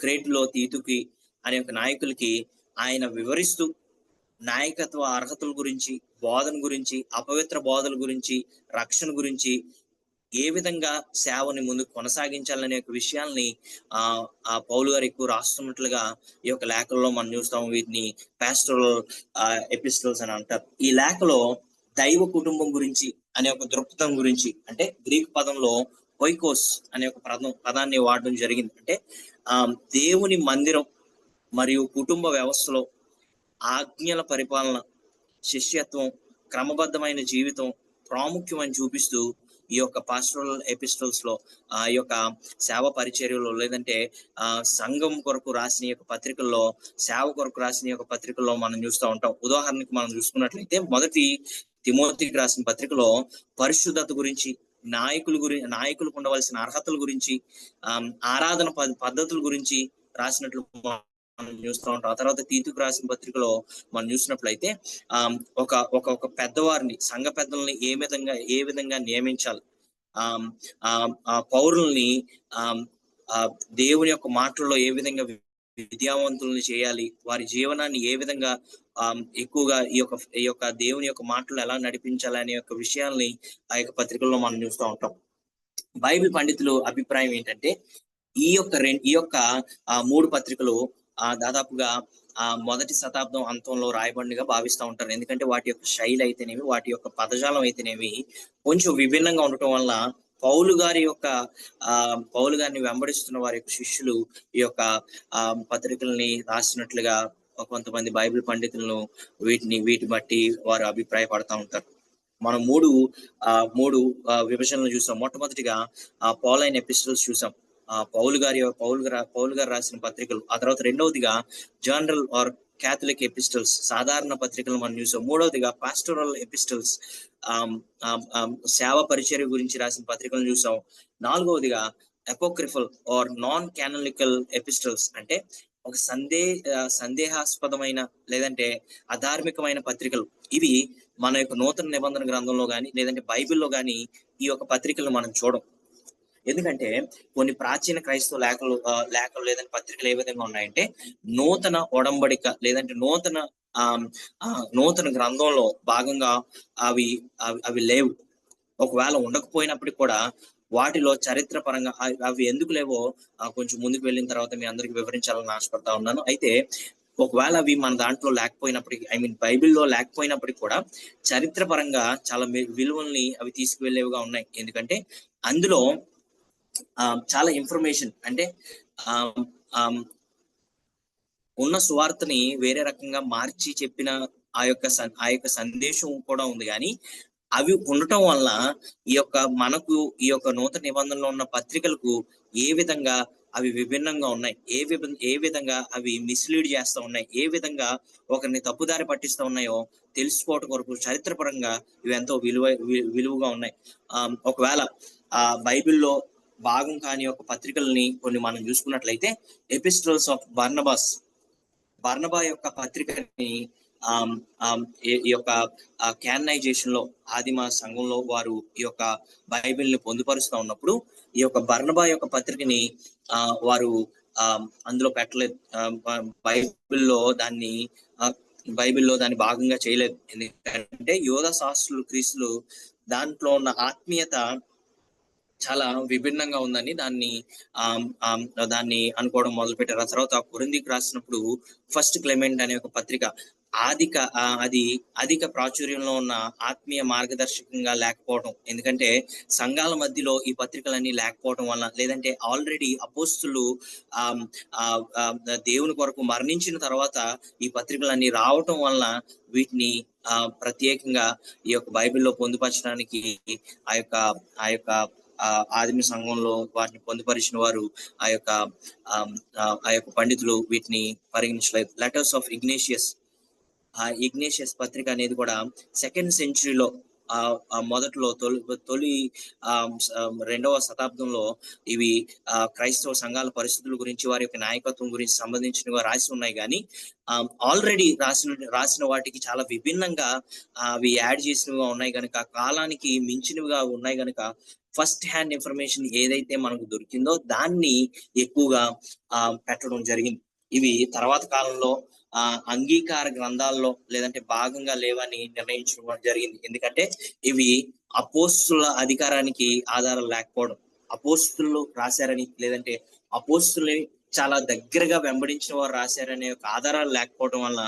క్రేటులో తీతుకి అనే ఒక నాయకులకి ఆయన వివరిస్తూ నాయకత్వ అర్హతల గురించి, బోధన గురించి, అపవిత్ర బోధల గురించి, రక్షణ గురించి, ఏ విధంగా సేవని ముందుకు కొనసాగించాలనే విషయాల్ని ఆ పౌలు గారు ఎక్కువ రాస్తున్నట్లుగా ఈ యొక్క లేఖల్లో మనం చూస్తాం. వీటిని పాస్టరల్ ఎపిస్టల్స్ అని అంటారు. ఈ లేఖలో దైవ కుటుంబం గురించి అనే ఒక దృక్పథం గురించి, అంటే గ్రీక్ పదంలో ఓయికోస్ అనే ఒక పదాన్ని వాడడం జరిగింది. అంటే దేవుని మందిరం మరియు కుటుంబ వ్యవస్థలో ఆజ్ఞల పరిపాలన, శిష్యత్వం, క్రమబద్ధమైన జీవితం ప్రాముఖ్యమని చూపిస్తూ ఈ యొక్క పాస్టరల్ ఎపిస్టల్స్ లో ఈ యొక్క సేవ పరిచర్యలో, లేదంటే సంఘం కొరకు రాసిన యొక్క పత్రికల్లో, సేవ కొరకు రాసిన యొక్క పత్రికల్లో మనం చూస్తూ ఉంటాం. ఉదాహరణకి మనం చూసుకున్నట్లయితే మొదటి తిమోతికి రాసిన పత్రికలో పరిశుద్ధత గురించి, నాయకులకు ఉండవలసిన అర్హతల గురించి, ఆరాధన పద్ధతుల గురించి రాసినట్లు మనం చూస్తూ ఉంటాం. ఆ తర్వాత తీతుకు రాసిన పత్రికలో మనం చూసినట్లయితే ఒక పెద్దవారిని, సంఘ పెద్దల్ని ఏ విధంగా నియమించాలి, పౌరుల్ని దేవుని యొక్క మాటల్లో ఏ విధంగా విద్యావంతుల్ని చేయాలి, వారి జీవనాన్ని ఏ విధంగా ఎక్కువగా ఈ యొక్క దేవుని యొక్క మాటలు ఎలా నడిపించాలి అనే యొక్క విషయాల్ని ఆ యొక్క పత్రికల్లో మనం చూస్తూ ఉంటాం. బైబిల్ పండితులు అభిప్రాయం ఏంటంటే ఈ యొక్క 3 పత్రికలు దాదాపుగా మొదటి శతాబ్దం అంతంలో రాయబడిగా భావిస్తూ ఉంటారు. ఎందుకంటే వాటి యొక్క శైలి అయితేనేమి, వాటి యొక్క పదజాలం అయితేనేమి కొంచెం విభిన్నంగా ఉండటం వల్ల పౌలు గారిని వెంబడిస్తున్న వారి యొక్క శిష్యులు ఈ యొక్క పత్రికల్ని రాసినట్లుగా కొంతమంది బైబిల్ పండితులను వీటి బట్టి వారు అభిప్రాయపడతా ఉంటారు. మనం మూడు విభజనలు చూసాం. మొట్టమొదటిగా పౌలైన్ ఎపిస్టల్స్ చూసాం, పౌలు గారు రాసిన పత్రికలు. ఆ తర్వాత రెండవదిగా జనరల్ ఆర్ క్యాథలిక్ ఎపిస్టల్స్, సాధారణ పత్రికలు మనం చూసాం. మూడవదిగా పాస్టరల్ ఎపిస్టల్స్, సేవ పరిచర్య గురించి రాసిన పత్రికలను చూసాం. నాలుగవదిగా apocryphal are non canonical epistles, అంటే ఒక సందేహాస్పదమైన లేదంటే అధార్మికమైన పత్రికలు. ఇవి మన యొక్క నూతన నిబంధన గ్రంథంలో గాని, లేదంటే బైబిల్లో గాని ఈ యొక్క పత్రికలను మనం చూడం. ఎందుకంటే కొన్ని ప్రాచీన క్రైస్తవ లేఖలు లేదంటే పత్రికలు ఏ విధంగా ఉన్నాయంటే నూతన ఒడంబడిక లేదంటే నూతన గ్రంథంలో భాగంగా అవి లేవు. ఒకవేళ ఉండకపోయినప్పటికీ కూడా వాటిలో చరిత్ర పరంగా అవి ఎందుకు లేవో కొంచెం ముందుకు వెళ్ళిన తర్వాత మీ అందరికి వివరించాలని ఆశపడతా ఉన్నాను. అయితే ఒకవేళ అవి మన దాంట్లో లేకపోయినప్పటికీ, బైబిల్లో లేకపోయినప్పటికీ కూడా చరిత్ర పరంగా చాలా విలువల్ని అవి తీసుకువెళ్ళేవిగా ఉన్నాయి. ఎందుకంటే అందులో చాలా ఇన్ఫర్మేషన్, అంటే ఉన్న సువార్తని వేరే రకంగా మార్చి చెప్పిన ఆ యొక్క సందేశం కూడా ఉంది. కానీ అవి ఉండటం వల్ల మనకు ఈ యొక్క నూతన నిబంధనలో ఉన్న పత్రికలకు ఏ విధంగా అవి విభిన్నంగా ఉన్నాయి, ఏ విధంగా అవి మిస్లీడ్ చేస్తూ ఉన్నాయి, ఏ విధంగా ఒకరిని తప్పుదారి పట్టిస్తూ ఉన్నాయో తెలుసుకోవటం కొరకు చరిత్రపరంగా ఇవి ఎంతో విలువగా ఉన్నాయి. ఒకవేళ బైబిల్లో భాగం కాని ఒక పత్రికల్ని కొన్ని మనం చూసుకున్నట్లయితే ఎపిస్టల్స్ ఆఫ్ బర్నబా యొక్క పత్రికని ఈ యొక్క క్యాననైజేషన్ లో ఆదిమ సంఘంలో వారు ఈ యొక్క బైబిల్ ని పొందుపరుస్తూ ఉన్నప్పుడు ఈ యొక్క బర్నబా యొక్క పత్రికని వారు అందులో పెట్టలేదు. బైబిల్లో దాన్ని భాగంగా చేయలేదు. ఎందుకంటే యోధ శాస్త్రులు, క్రీస్తులు దాంట్లో ఉన్న ఆత్మీయత చాలా విభిన్నంగా ఉందని దాన్ని అనుకోవడం మొదలు పెట్టారు. ఆ తర్వాత కొరింథీకి రాసినప్పుడు ఫస్ట్ క్లెమెంట్ అనే ఒక పత్రిక అధిక ప్రాచుర్యంలో ఉన్న ఆత్మీయ మార్గదర్శకంగా లేకపోవడం, ఎందుకంటే సంఘాల మధ్యలో ఈ పత్రికలన్నీ లేకపోవడం వల్ల, లేదంటే ఆల్రెడీ అపోస్తులు దేవుని కొరకు మరణించిన తర్వాత ఈ పత్రికలన్నీ రావటం వల్ల వీటిని ప్రత్యేకంగా ఈ యొక్క బైబిల్లో పొందుపరచడానికి ఆ యొక్క ఆదిమ సంఘంలో వాటిని పొందుపరిచిన వారు ఆ యొక్క పండితులు వీటిని పరిగణించలేదు. లెటర్స్ ఆఫ్ ఇగ్నేషియస్ ఇగ్నేషియస్ పత్రిక అనేది కూడా 2nd సెంచరీలో మొదట్లో తొలి 2వ శతాబ్దంలో ఇవి క్రైస్తవ సంఘాల పరిస్థితుల గురించి, వారి యొక్క నాయకత్వం గురించి సంబంధించినవి రాసి ఉన్నాయి. కానీ ఆల్రెడీ రాసిన వాటికి చాలా విభిన్నంగా అవి యాడ్ చేసినవిగా ఉన్నాయి కనుక, కాలానికి మించినవిగా ఉన్నాయి కనుక, ఫస్ట్ హ్యాండ్ ఇన్ఫర్మేషన్ ఏదైతే మనకు దొరికిందో దాన్ని ఎక్కువగా పెట్టడం జరిగింది. ఇవి తర్వాత కాలంలో అంగీకార గ్రంథాల్లో లేదంటే భాగంగా లేవని నిర్ణయించడం జరిగింది. ఎందుకంటే ఇవి అపోస్తుల అధికారానికి ఆధారం లేకపోవడం, అపోస్తులు రాశారని లేదంటే అపోస్తుల్ని చాలా దగ్గరగా వెంబడించిన వారు రాశారనే ఒక ఆధారాలు లేకపోవడం వల్ల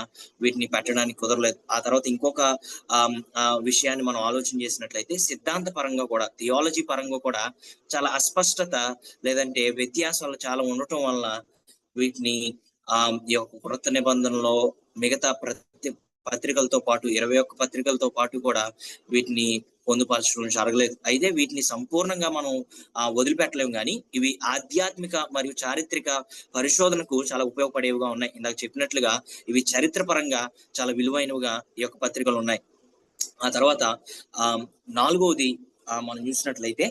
వీటిని పెట్టడానికి కుదరలేదు. ఆ తర్వాత ఇంకొక విషయాన్ని మనం ఆలోచన చేసినట్లయితే, సిద్ధాంత పరంగా కూడా, థియాలజీ పరంగా కూడా చాలా అస్పష్టత లేదంటే వ్యత్యాసాలు చాలా ఉండటం వల్ల వీటిని ఈ యొక్క కృత నిబంధనలో మిగతా ప్రతి పత్రికలతో పాటు 21 పత్రికలతో పాటు కూడా వీటిని పొందుపరచడం జరగలేదు. అయితే వీటిని సంపూర్ణంగా మనం వదిలిపెట్టలేము, కానీ ఇవి ఆధ్యాత్మిక మరియు చారిత్రక పరిశోధనకు చాలా ఉపయోగపడేవిగా ఉన్నాయి. ఇందాక చెప్పినట్లుగా ఇవి చరిత్ర పరంగా చాలా విలువైనవిగా ఈ యొక్క పత్రికలు ఉన్నాయి. ఆ తర్వాత 4వది మనం చూసినట్లయితే,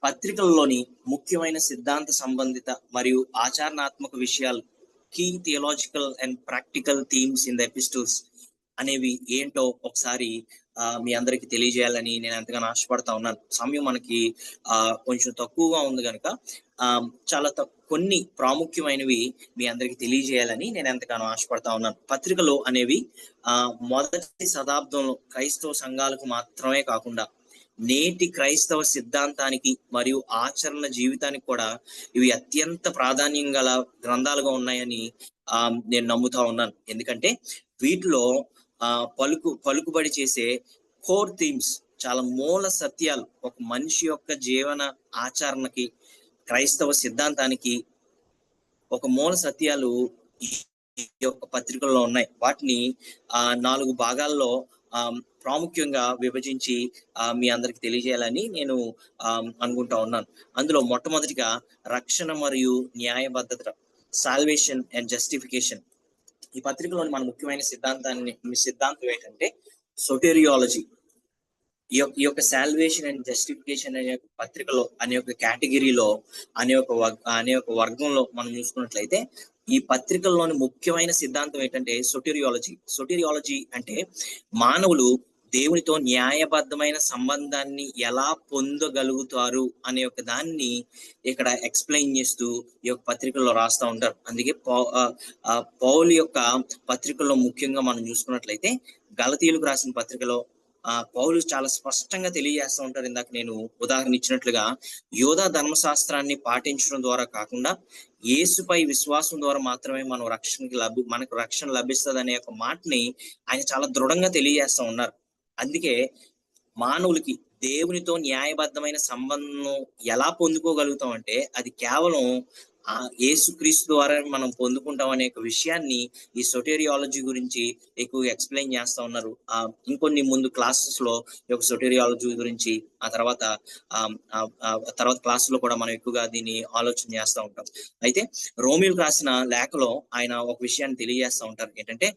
పత్రికల్లోని ముఖ్యమైన సిద్ధాంత సంబంధిత మరియు ఆచరణాత్మక విషయాలు, key theological and practical themes in the epistles అనేవి ఏంటో ఒకసారి మీ అందరికి తెలియజేయాలని నేను ఎంతగానో ఆశపడతా ఉన్నాను. సమయం మనకి కొంచెం తక్కువగా ఉంది కనుక చాలా కొన్ని ప్రాముఖ్యమైనవి మీ అందరికి తెలియజేయాలని నేను ఎంతగానో ఆశపడతా ఉన్నాను. పత్రికలు అనేవి మొదటి శతాబ్దంలో క్రైస్తవ సంఘాలకు మాత్రమే కాకుండా నేటి క్రైస్తవ సిద్ధాంతానికి మరియు ఆచరణ జీవితానికి కూడా ఇవి అత్యంత ప్రాధాన్యం గల గ్రంథాలుగా ఉన్నాయని నేను నమ్ముతా ఉన్నాను. ఎందుకంటే వీటిలో పలుకుబడి చేసే కోర్ థీమ్స్, చాలా మూల సత్యాలు, ఒక మనిషి యొక్క జీవన ఆచరణకి, క్రైస్తవ సిద్ధాంతానికి ఒక మూల సత్యాలు ఈ యొక్క పత్రికల్లో ఉన్నాయి. వాటిని 4 భాగాల్లో ప్రాముఖ్యంగా విభజించి మీ అందరికి తెలియజేయాలని నేను అనుకుంటా ఉన్నాను. అందులో మొట్టమొదటిగా రక్షణ మరియు న్యాయబద్ధత, సాల్వేషన్ అండ్ జస్టిఫికేషన్. ఈ పత్రికలోని మన ముఖ్యమైన సిద్ధాంతం ఏంటంటే సోటేరియాలజీ. ఈ యొక్క సాల్వేషన్ అండ్ జస్టిఫికేషన్ అనే పత్రికలో, అనే ఒక కేటగిరీలో, అనే ఒక వర్గంలో మనం చూసుకున్నట్లయితే, ఈ పత్రికల్లోని ముఖ్యమైన సిద్ధాంతం ఏంటంటే సోటేరియాలజీ. సోటేరియాలజీ అంటే మానవులు దేవునితో న్యాయబద్ధమైన సంబంధాన్ని ఎలా పొందగలుగుతారు అనే ఒక దాన్ని ఇక్కడ ఎక్స్ప్లెయిన్ చేస్తూ ఈ యొక్క పత్రికల్లో రాస్తూ ఉంటారు. అందుకే పౌలు యొక్క పత్రికల్లో ముఖ్యంగా మనం చూసుకున్నట్లయితే, గలతీయులకు రాసిన పత్రికలో పౌలు చాలా స్పష్టంగా తెలియజేస్తూ ఉంటారు. ఇందాక నేను ఉదాహరణ ఇచ్చినట్లుగా, యోధా ధర్మశాస్త్రాన్ని పాటించడం ద్వారా కాకుండా యేసుపై విశ్వాసం ద్వారా మాత్రమే మనకు రక్షణ లభిస్తుంది అనే ఒక మాటని ఆయన చాలా దృఢంగా తెలియజేస్తూ ఉన్నారు. అందుకే మానవులకి దేవునితో న్యాయబద్ధమైన సంబంధం ఎలా పొందుకోగలుగుతాం అంటే, అది కేవలం యేసుక్రీస్తు ద్వారా మనం పొందుకుంటాం అనే విషయాన్ని ఈ సోటేరియాలజీ గురించి ఎక్కువగా ఎక్స్ప్లెయిన్ చేస్తా ఉన్నారు. ఇంకొన్ని ముందు క్లాసెస్ లో ఈ యొక్క సోటేరియాలజీ గురించి ఆ తర్వాత క్లాస్ లో కూడా మనం ఎక్కువగా దీన్ని ఆలోచన చేస్తూ ఉంటాం. అయితే రోమిలకు రాసిన లేఖలో ఆయన ఒక విషయాన్ని తెలియజేస్తూ ఉంటారు. ఏంటంటే,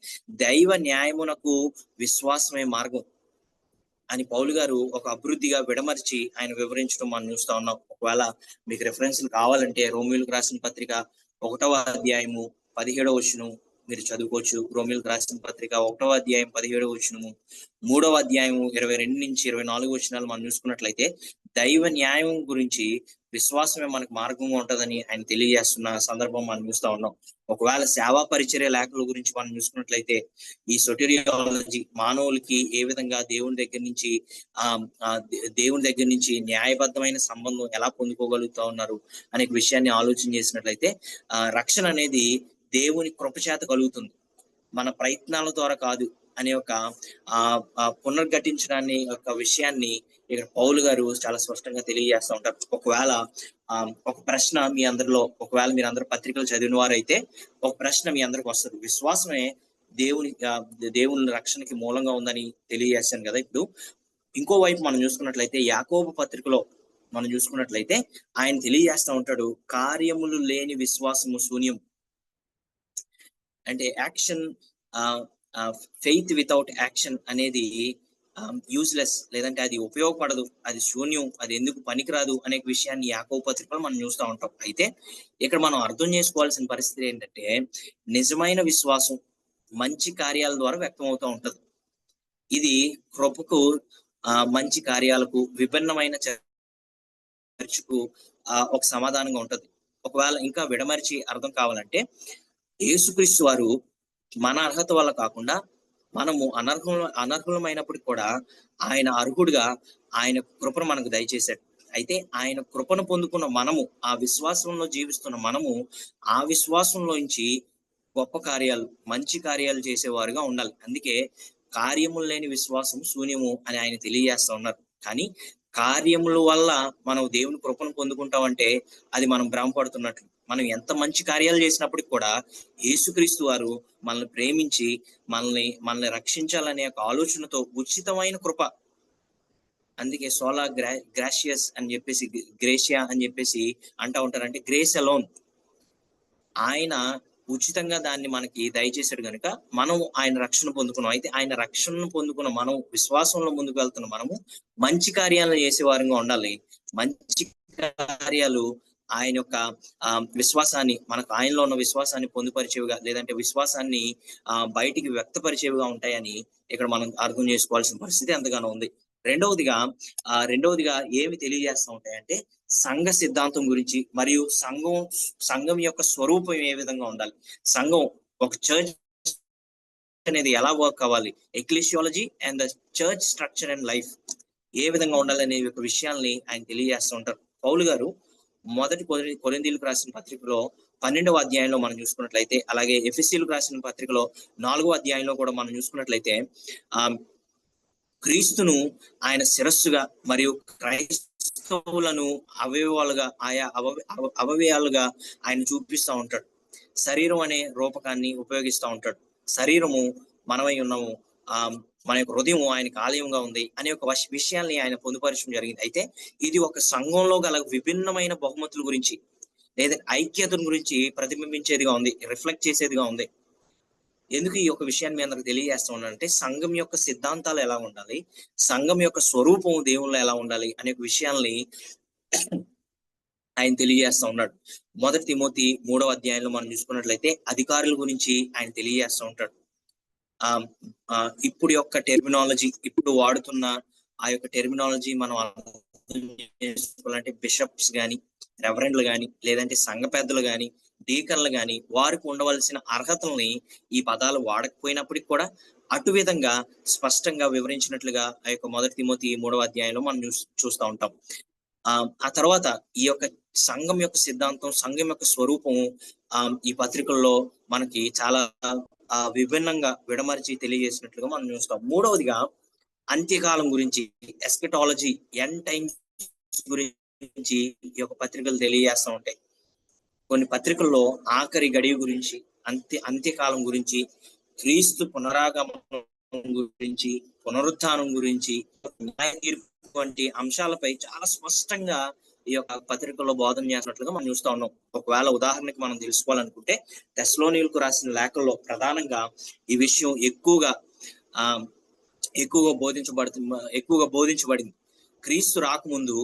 దైవ న్యాయమునకు విశ్వాసమే మార్గం అని పౌలు గారు ఒక అభివృద్ధిగా విడమర్చి ఆయన వివరించడం మనం చూస్తా ఉన్నాం. ఒకవేళ మీకు రెఫరెన్స్లు కావాలంటే రోమిలకు రాసిన పత్రిక 1వ అధ్యాయము 17వ వచనం మీరు చదువుకోవచ్చు. రోమిలకు రాసిన పత్రిక 1వ అధ్యాయం 17వ వచనము, 3వ అధ్యాయము 22 నుంచి 24 వచనాలు మనం చూసుకున్నట్లయితే, దైవ న్యాయం గురించి విశ్వాసమే మనకు మార్గంగా ఉంటుందని ఆయన తెలియజేస్తున్న సందర్భం మనం చూస్తా ఉన్నాం. ఒకవేళ సేవా పరిచర్య లేఖల గురించి మనం చూసుకున్నట్లయితే, ఈ సోటేరియాలజీ మానవులకి ఏ విధంగా దేవుని దగ్గర నుంచి న్యాయబద్ధమైన సంబంధం ఎలా పొందుకోగలుగుతా ఉన్నారు అనే విషయాన్ని ఆలోచన చేసినట్లయితే, రక్షణ అనేది దేవుని కృపచేత కలుగుతుంది, మన ప్రయత్నాల ద్వారా కాదు అనే ఒక పునర్ఘటించడాన్ని యొక్క విషయాన్ని ఇక్కడ పౌలు గారు చాలా స్పష్టంగా తెలియజేస్తూ ఉంటారు. ఒకవేళ ఒక ప్రశ్న మీ అందరిలో, ఒకవేళ మీరు అందరూ పత్రికలు చదివిన వారైతే ఒక ప్రశ్న మీ అందరికి వస్తుంది. విశ్వాసమే దేవుని రక్షణకి మూలంగా ఉందని తెలియజేశాను కదా. ఇప్పుడు ఇంకో వైపు మనం చూసుకున్నట్లయితే, యాకోబు పత్రికలో మనం చూసుకున్నట్లయితే ఆయన తెలియజేస్తూ ఉంటాడు, కార్యములు లేని విశ్వాసము శూన్యం. అంటే ఫెయిత్ వితౌట్ యాక్షన్ అనేది యూస్లెస్, లేదంటే అది ఉపయోగపడదు, అది శూన్యం, అది ఎందుకు పనికిరాదు అనే విషయాన్ని యాకోబు పత్రికలో మనం చూస్తూ ఉంటాం. అయితే ఇక్కడ మనం అర్థం చేసుకోవాల్సిన పరిస్థితి ఏంటంటే, నిజమైన విశ్వాసం మంచి కార్యాల ద్వారా వ్యక్తం అవుతూ ఉంటది. ఇది కృపకు, మంచి కార్యాలకు, విభిన్నమైన చర్చకు ఒక సమాధానంగా ఉంటది. ఒకవేళ ఇంకా విడమరిచి అర్థం కావాలంటే, యేసుక్రీస్తు వారు మన అర్హత వల్ల కాకుండా మనము అనర్హులమైనప్పటికి కూడా ఆయన అర్హుడుగా ఆయన కృపను మనకు దయచేశాడు. అయితే ఆయన కృపను పొందుకున్న మనము, ఆ విశ్వాసంలో జీవిస్తున్న మనము, ఆ విశ్వాసంలోంచి గొప్ప కార్యాలు, మంచి కార్యాలు చేసేవారుగా ఉండాలి. అందుకే కార్యములు లేని విశ్వాసం శూన్యము అని ఆయన తెలియజేస్తా ఉన్నారు. కానీ కార్యముల వల్ల మనం దేవుని కృపను పొందుకుంటామంటే అది మనం భ్రమపడుతున్నట్లు. మనం ఎంత మంచి కార్యాలు చేసినప్పటికి కూడా యేసుక్రీస్తు వారు మనల్ని ప్రేమించి మనల్ని రక్షించాలనే ఒక ఆలోచనతో ఉచితమైన కృప, అందుకే సోలా గ్రాషియస్ అని చెప్పేసి, గ్రేషియా అని చెప్పేసి అంటా ఉంటారు. అంటే గ్రేస్ అలోన్, ఆయన ఉచితంగా దాన్ని మనకి దయచేశాడు కనుక మనం ఆయన రక్షణ పొందుకున్నాం. అయితే ఆయన రక్షణను పొందుకున్న మనం, విశ్వాసంలో ముందుకు వెళ్తున్న మనము మంచి కార్యాలను చేసే వారంగా ఉండాలి. మంచి కార్యాలు ఆయన యొక్క విశ్వాసాన్ని, మనకు ఆయనలో ఉన్న విశ్వాసాన్ని పొందుపరిచేవిగా, లేదంటే విశ్వాసాన్ని బయటికి వ్యక్తపరిచేవిగా ఉంటాయని ఇక్కడ మనం అర్థం చేసుకోవాల్సిన పరిస్థితి ఎంతగానో ఉంది. రెండవదిగా ఏమి తెలియజేస్తూ ఉంటాయంటే, సంఘ సిద్ధాంతం గురించి, మరియు సంఘం యొక్క స్వరూపం ఏ విధంగా ఉండాలి, సంఘం ఒక చర్చ్ అనేది ఎలా వర్క్ అవ్వాలి, ecclesiology and the church structure and life ఏ విధంగా ఉండాలి అనే ఒక విషయాల్ని ఆయన తెలియజేస్తూ ఉంటారు. పౌలు గారు మొదటి కొరింథీయులకు రాసిన పత్రికలో 12వ అధ్యాయంలో మనం చూసుకున్నట్లయితే, అలాగే ఎఫెసీయులకు రాసిన పత్రికలో 4వ అధ్యాయంలో కూడా మనం చూసుకున్నట్లయితే, క్రీస్తును ఆయన శిరస్సుగా మరియు క్రైస్తవులను అవయవాలుగా, ఆయా అవయవాలుగా ఆయన చూపిస్తూ ఉంటాడు. శరీరం అనే రూపకాన్ని ఉపయోగిస్తూ ఉంటాడు. శరీరము మనమై ఉన్నాము, మన యొక్క హృదయం ఆయనకు ఆలయంగా ఉంది అనే ఒక విషయాల్ని ఆయన పొందుపరచడం జరిగింది. అయితే ఇది ఒక సంఘంలో గల విభిన్నమైన బహుమతుల గురించి, లేదా ఐక్యతను గురించి ప్రతిబింబించేదిగా ఉంది, రిఫ్లెక్ట్ చేసేదిగా ఉంది. ఎందుకు ఈ యొక్క విషయాన్ని మీ అందరికి తెలియజేస్తా ఉన్నానంటే, సంఘం యొక్క సిద్ధాంతాలు ఎలా ఉండాలి, సంఘం యొక్క స్వరూపం దేవుళ్ళు ఎలా ఉండాలి అనే విషయాల్ని ఆయన తెలియజేస్తా ఉన్నాడు. మొదటి తిమోతి 3వ అధ్యాయంలో మనం చూసుకున్నట్లయితే అధికారుల గురించి ఆయన తెలియజేస్తూ ఉంటాడు. ఇప్పుడు యొక్క టెర్మినాలజీ, ఇప్పుడు వాడుతున్న ఆ యొక్క టెర్మినాలజీ మనం అర్థం చేసుకోవాలంటే, బిషప్స్ గాని, రెవరెండ్లు గాని, లేదంటే సంఘ పెద్దలు గాని, డీకన్లు గాని, వారికి ఉండవలసిన అర్హతల్ని ఈ పదాలు వాడకపోయినప్పటికీ కూడా అటు విధంగా స్పష్టంగా వివరించినట్లుగా ఆ యొక్క మొదటి తిమోతి 3వ అధ్యాయంలో మనం చూస్తూ ఉంటాం. ఆ తర్వాత ఈ యొక్క సంఘం యొక్క సిద్ధాంతం, సంఘం యొక్క స్వరూపము ఈ పత్రికల్లో మనకి చాలా విభిన్నంగా విడమరిచి తెలియజేసినట్లుగా మనం చూస్తాం. మూడవదిగా అంత్యకాలం గురించి, ఎస్కెటాలజీ, ఎండ్ టైమ్స్ గురించి ఈ యొక్క పత్రికలు తెలియజేస్తూ ఉంటాయి. కొన్ని పత్రికల్లో ఆఖరి గడియ గురించి, అంత్యకాలం గురించి, క్రీస్తు పునరాగమనం గురించి, పునరుత్థానం గురించి, న్యాయ తీర్పు వంటి అంశాలపై చాలా స్పష్టంగా ఈ యొక్క పత్రికల్లో బోధన చేసినట్లుగా మనం చూస్తూ ఉన్నాం. ఒకవేళ ఉదాహరణకి మనం తెలుసుకోవాలనుకుంటే, తెస్సలోనీయులకు రాసిన లేఖల్లో ప్రధానంగా ఈ విషయం ఎక్కువగా బోధించబడింది. క్రీస్తు రాకముందు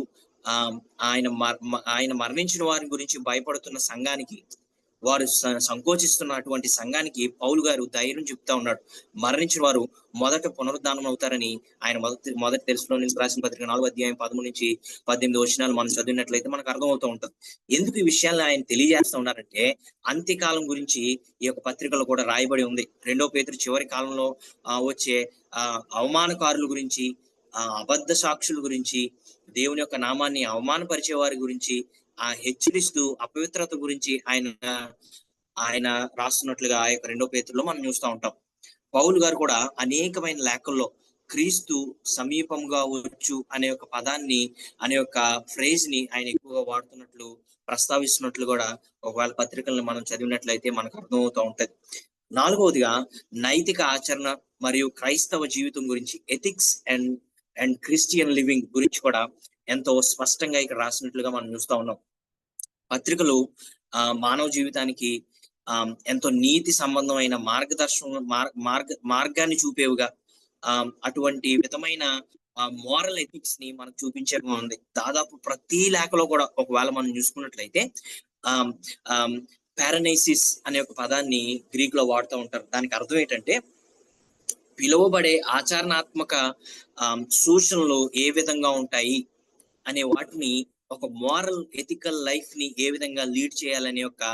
ఆయన మరణించిన వారి గురించి భయపడుతున్న సంఘానికి, వారు సంకోచిస్తున్నటువంటి సంఘానికి పౌలు గారు ధైర్యం చెప్తా ఉన్నాడు. మరణించిన వారు మొదట పునరుద్ధానం అవుతారని ఆయన మొదటి తెస్సలోనీయులకు రాసిన పత్రిక 4వ అధ్యాయం 13 నుంచి 18 వచనాలు మనం చదివినట్లయితే మనకు అర్థమవుతూ ఉంటది. ఎందుకు ఈ విషయాన్ని ఆయన తెలియజేస్తా ఉన్నారంటే, అంత్యకాలం గురించి ఈ యొక్క పత్రికలో కూడా రాయబడి ఉంది. 2వ పేతురు చివరి కాలంలో వచ్చే అవమానకారుల గురించి, అబద్ధ సాక్షుల గురించి, దేవుని యొక్క నామాన్ని అవమానపరిచే వారి గురించి, హెచ్చరిస్తూ అపవిత్రత గురించి ఆయన రాస్తున్నట్లుగా ఆ యొక్క 2వ పేతురులో మనం చూస్తూ ఉంటాం. పౌలు గారు కూడా అనేకమైన లేఖల్లో క్రీస్తు సమీపంగా వచ్చు అనే ఒక పదాన్ని, అనే ఒక ఫ్రేజ్ ని ఆయన ఎక్కువగా వాడుతున్నట్లు, ప్రస్తావిస్తున్నట్లు కూడా ఒకవేళ పత్రికలను మనం చదివినట్లయితే మనకు అర్థమవుతూ ఉంటది. నాలుగవదిగా నైతిక ఆచరణ మరియు క్రైస్తవ జీవితం గురించి, ఎథిక్స్ అండ్ క్రిస్టియన్ లివింగ్ గురించి కూడా ఎంతో స్పష్టంగా ఇక్కడ రాసినట్లుగా మనం చూస్తా ఉన్నాం. పత్రికలు మానవ జీవితానికి ఎంతో నీతి సంబంధమైన మార్గాన్ని చూపేవిగా, అటువంటి విధమైన మోరల్ ఎథిక్స్ ని మనకు చూపించేగా ఉంది. దాదాపు ప్రతి లేఖలో కూడా ఒకవేళ మనం చూసుకున్నట్లయితే పారనైసిస్ అనే ఒక పదాన్ని గ్రీక్ లో వాడుతూ ఉంటారు. దానికి అర్థం ఏంటంటే పిలువబడే ఆచరణాత్మక సూచనలు ఏ విధంగా ఉంటాయి అనే వాటిని, ఒక మోరల్ ఎథికల్ లైఫ్ ని ఏ విధంగా లీడ్ చేయాలనే ఒక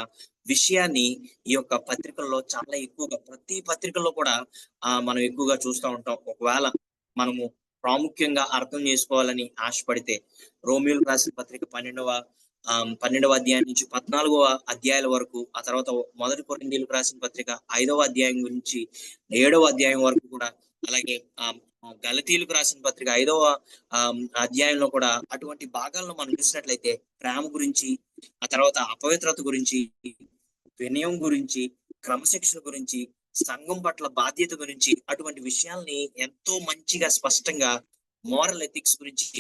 విషయాన్ని ఈ యొక్క పత్రికల్లో చాలా ఎక్కువగా, ప్రతి పత్రికల్లో కూడా మనం ఎక్కువగా చూస్తూ ఉంటాం. ఒకవేళ మనము ప్రాముఖ్యంగా అర్థం చేసుకోవాలని ఆశపడితే రోమియోలకు రాసిన పత్రిక 12వ అధ్యాయం నుంచి 14వ అధ్యాయాల వరకు, ఆ తర్వాత మొదటి కొరింథీయులకు రాసిన పత్రిక 5వ అధ్యాయం నుంచి 7వ అధ్యాయం వరకు కూడా, అలాగే గలతీయులకు రాసిన పత్రిక 5వ అధ్యాయంలో కూడా అటువంటి భాగాలను మనం చూసినట్లయితే ప్రేమ గురించి, ఆ తర్వాత అపవిత్రత గురించి, వినయం గురించి, క్రమశిక్షణ గురించి, సంఘం పట్ల బాధ్యత గురించి, అటువంటి విషయాల్ని ఎంతో మంచిగా స్పష్టంగా మోరల్ ఎథిక్స్ గురించి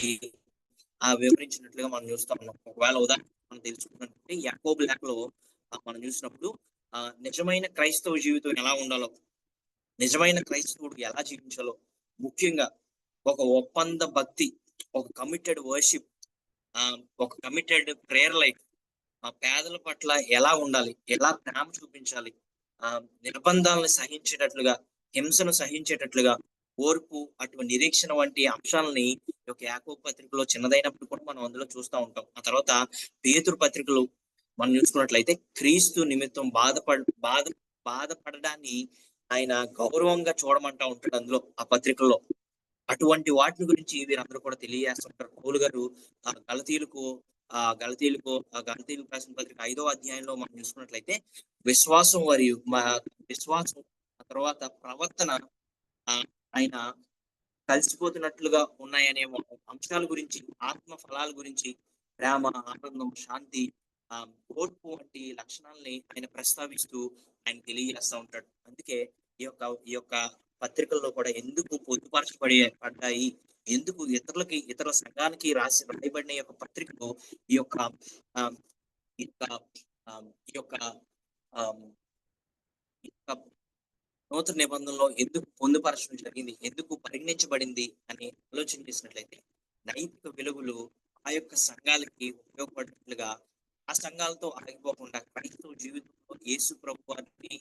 వివరించినట్లుగా మనం చూస్తా ఉన్నాం. ఒకవేళ ఉదాహరణ మనం తెలుసుకున్నట్లయితే యాకోబు లేఖలో మనం చూసినప్పుడు నిజమైన క్రైస్తవ జీవితం ఎలా ఉండాలో, నిజమైన క్రైస్తవుడు ఎలా జీవించాలో, ముఖ్యంగా ఒక ఒప్పంద భక్తి, ఒక కమిటెడ్ వర్షిప్, ఒక కమిటెడ్ ప్రేయర్ లైఫ్, పేదల పట్ల ఎలా ఉండాలి, ఎలా ప్రేమ చూపించాలి, నిర్బంధాలను సహించేటట్లుగా, హింసను సహించేటట్లుగా, ఓర్పు, అటువంటి నిరీక్షణ వంటి అంశాలని ఒక యాకోబు పత్రికలో చిన్నదైనప్పుడు కూడా మనం అందులో చూస్తూ ఉంటాం. ఆ తర్వాత పేతురు పత్రికలు మనం చూసుకున్నట్లయితే క్రీస్తు నిమిత్తం బాధపడడాన్ని ఆయన గౌరవంగా చూడమంటా ఉంటాడు అందులో, ఆ పత్రికల్లో. అటువంటి వాటిని గురించి వీరందరూ కూడా తెలియజేస్తుంటారు. పౌలు గారు గలతీయులకు రాసిన పత్రిక 5వ అధ్యాయంలో మనం చూసుకున్నట్లయితే విశ్వాసం మరియు విశ్వాసం తర్వాత ప్రవర్తన ఆయన కలిసిపోతున్నట్లుగా ఉన్నాయనే అంశాల గురించి, ఆత్మ ఫలాల గురించి, ప్రేమ, ఆనందం, శాంతి, ఓర్పు వంటి లక్షణాలని ఆయన ప్రస్తావిస్తూ ఆయన తెలియజేస్తూ ఉంటాడు. అందుకే ఈ యొక్క పత్రికల్లో కూడా ఎందుకు పడ్డాయి, ఎందుకు ఇతర సంఘానికి రాయబడిన యొక్క పత్రికలో ఈ యొక్క నూతన నిబంధనలో ఎందుకు పొందుపరచడం జరిగింది, ఎందుకు పరిగణించబడింది అని ఆలోచన చేసినట్లయితే నైతిక వెలుగులు ఆ యొక్క సంఘాలకి ఉపయోగపడినట్లుగా, ఆ సంఘాలతో ఆగిపోకుండా క్రైస్తవ జీవితంలో యేసు ప్రభువాన్ని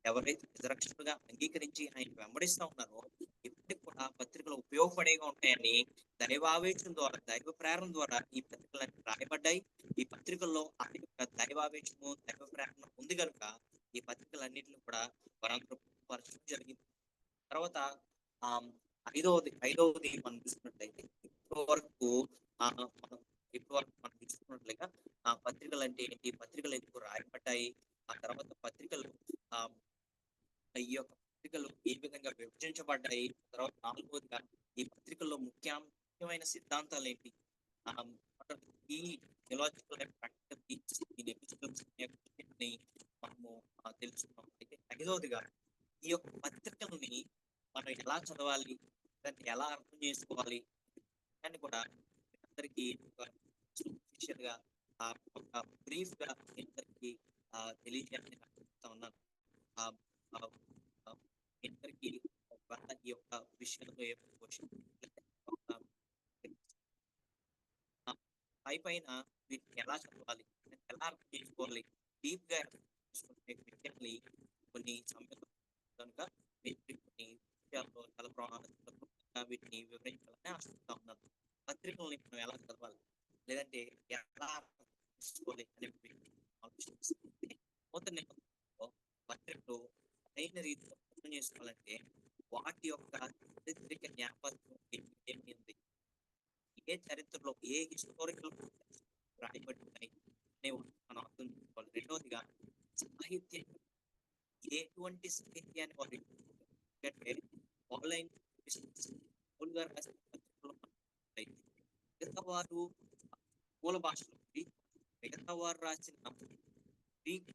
ఎవరైతే నిజరక్షకుడుగా అంగీకరించి ఆయన వెంబడిస్తూ ఉన్నారో ఇప్పటికి కూడా పత్రికలు ఉపయోగపడేగా ఉంటాయని దైవావేశం ద్వారా, దైవ ప్రేరణ ద్వారా ఈ పత్రికలన్నీ రాయబడ్డాయి. ఈ పత్రికల్లో ఆ యొక్క దైవావేశము, దైవ ప్రేరణ ఉంది కనుక ఈ పత్రికలన్నింటినీ కూడా వారందరూ పరచడం జరిగింది. తర్వాత ఐదవది మనం చూసుకున్నట్లయితే ఇప్పటి వరకు మనం చూసుకున్నట్లుగా ఆ పత్రికలు అంటే ఏంటి, పత్రికలు ఎందుకు రాయబడ్డాయి, ఆ తర్వాత పత్రికలు ఈ యొక్క పత్రికలు ఏ విధంగా విభజించబడ్డాయి, తర్వాత 4వదిగా ఈ పత్రికల్లో ముఖ్యమైన సిద్ధాంతాలు ఏంటి, ఈ థియలాజికల్ మనము తెలుసుకున్నాం. అయితే 5వదిగా ఈ యొక్క పత్రికల్ని మనం ఎలా చదవాలి, దాన్ని ఎలా అర్థం చేసుకోవాలి అని కూడా అందరికీ గా ఒక బ్రీఫ్ గా అందరికీ తెలియజేయాలని అనుకుంటా ఉన్నాను. అందరికీ ఈ యొక్క విషయంలో పైన వీటిని ఎలా చదవాలి, ఎలా అర్థం చేసుకోవాలి, డీప్ గా చేసుకునే విషయాన్ని కొన్ని సమయంలో కనుక కొన్ని విషయాల్లో చాలా వీటిని వివరించాలని ఆశిస్తా ఉన్నాను. పత్రికల్ని మనం ఎలా చదవాలి, లేదంటే ఎలా తీసుకోవాలి అనే ఆలోచిస్తే నూతన నిబంధనలో పత్రికలు సరైన రీతిలో అర్థం చేసుకోవాలంటే వాటి యొక్క చారిత్రక జ్ఞాపకం ఏమిటి, ఏ చరిత్రలో ఏ హిస్టారికల్ రాయబడి ఉన్నాయి అనే మనం అర్థం చేసుకోవాలి. రెండవదిగా సాహిత్యం, ఎటువంటి సాహిత్యాన్ని వారు ఎందుకంటే ఆన్లైన్ మిగతా వారు మూల భాషలో, మిగతా వారు రాసిన Greek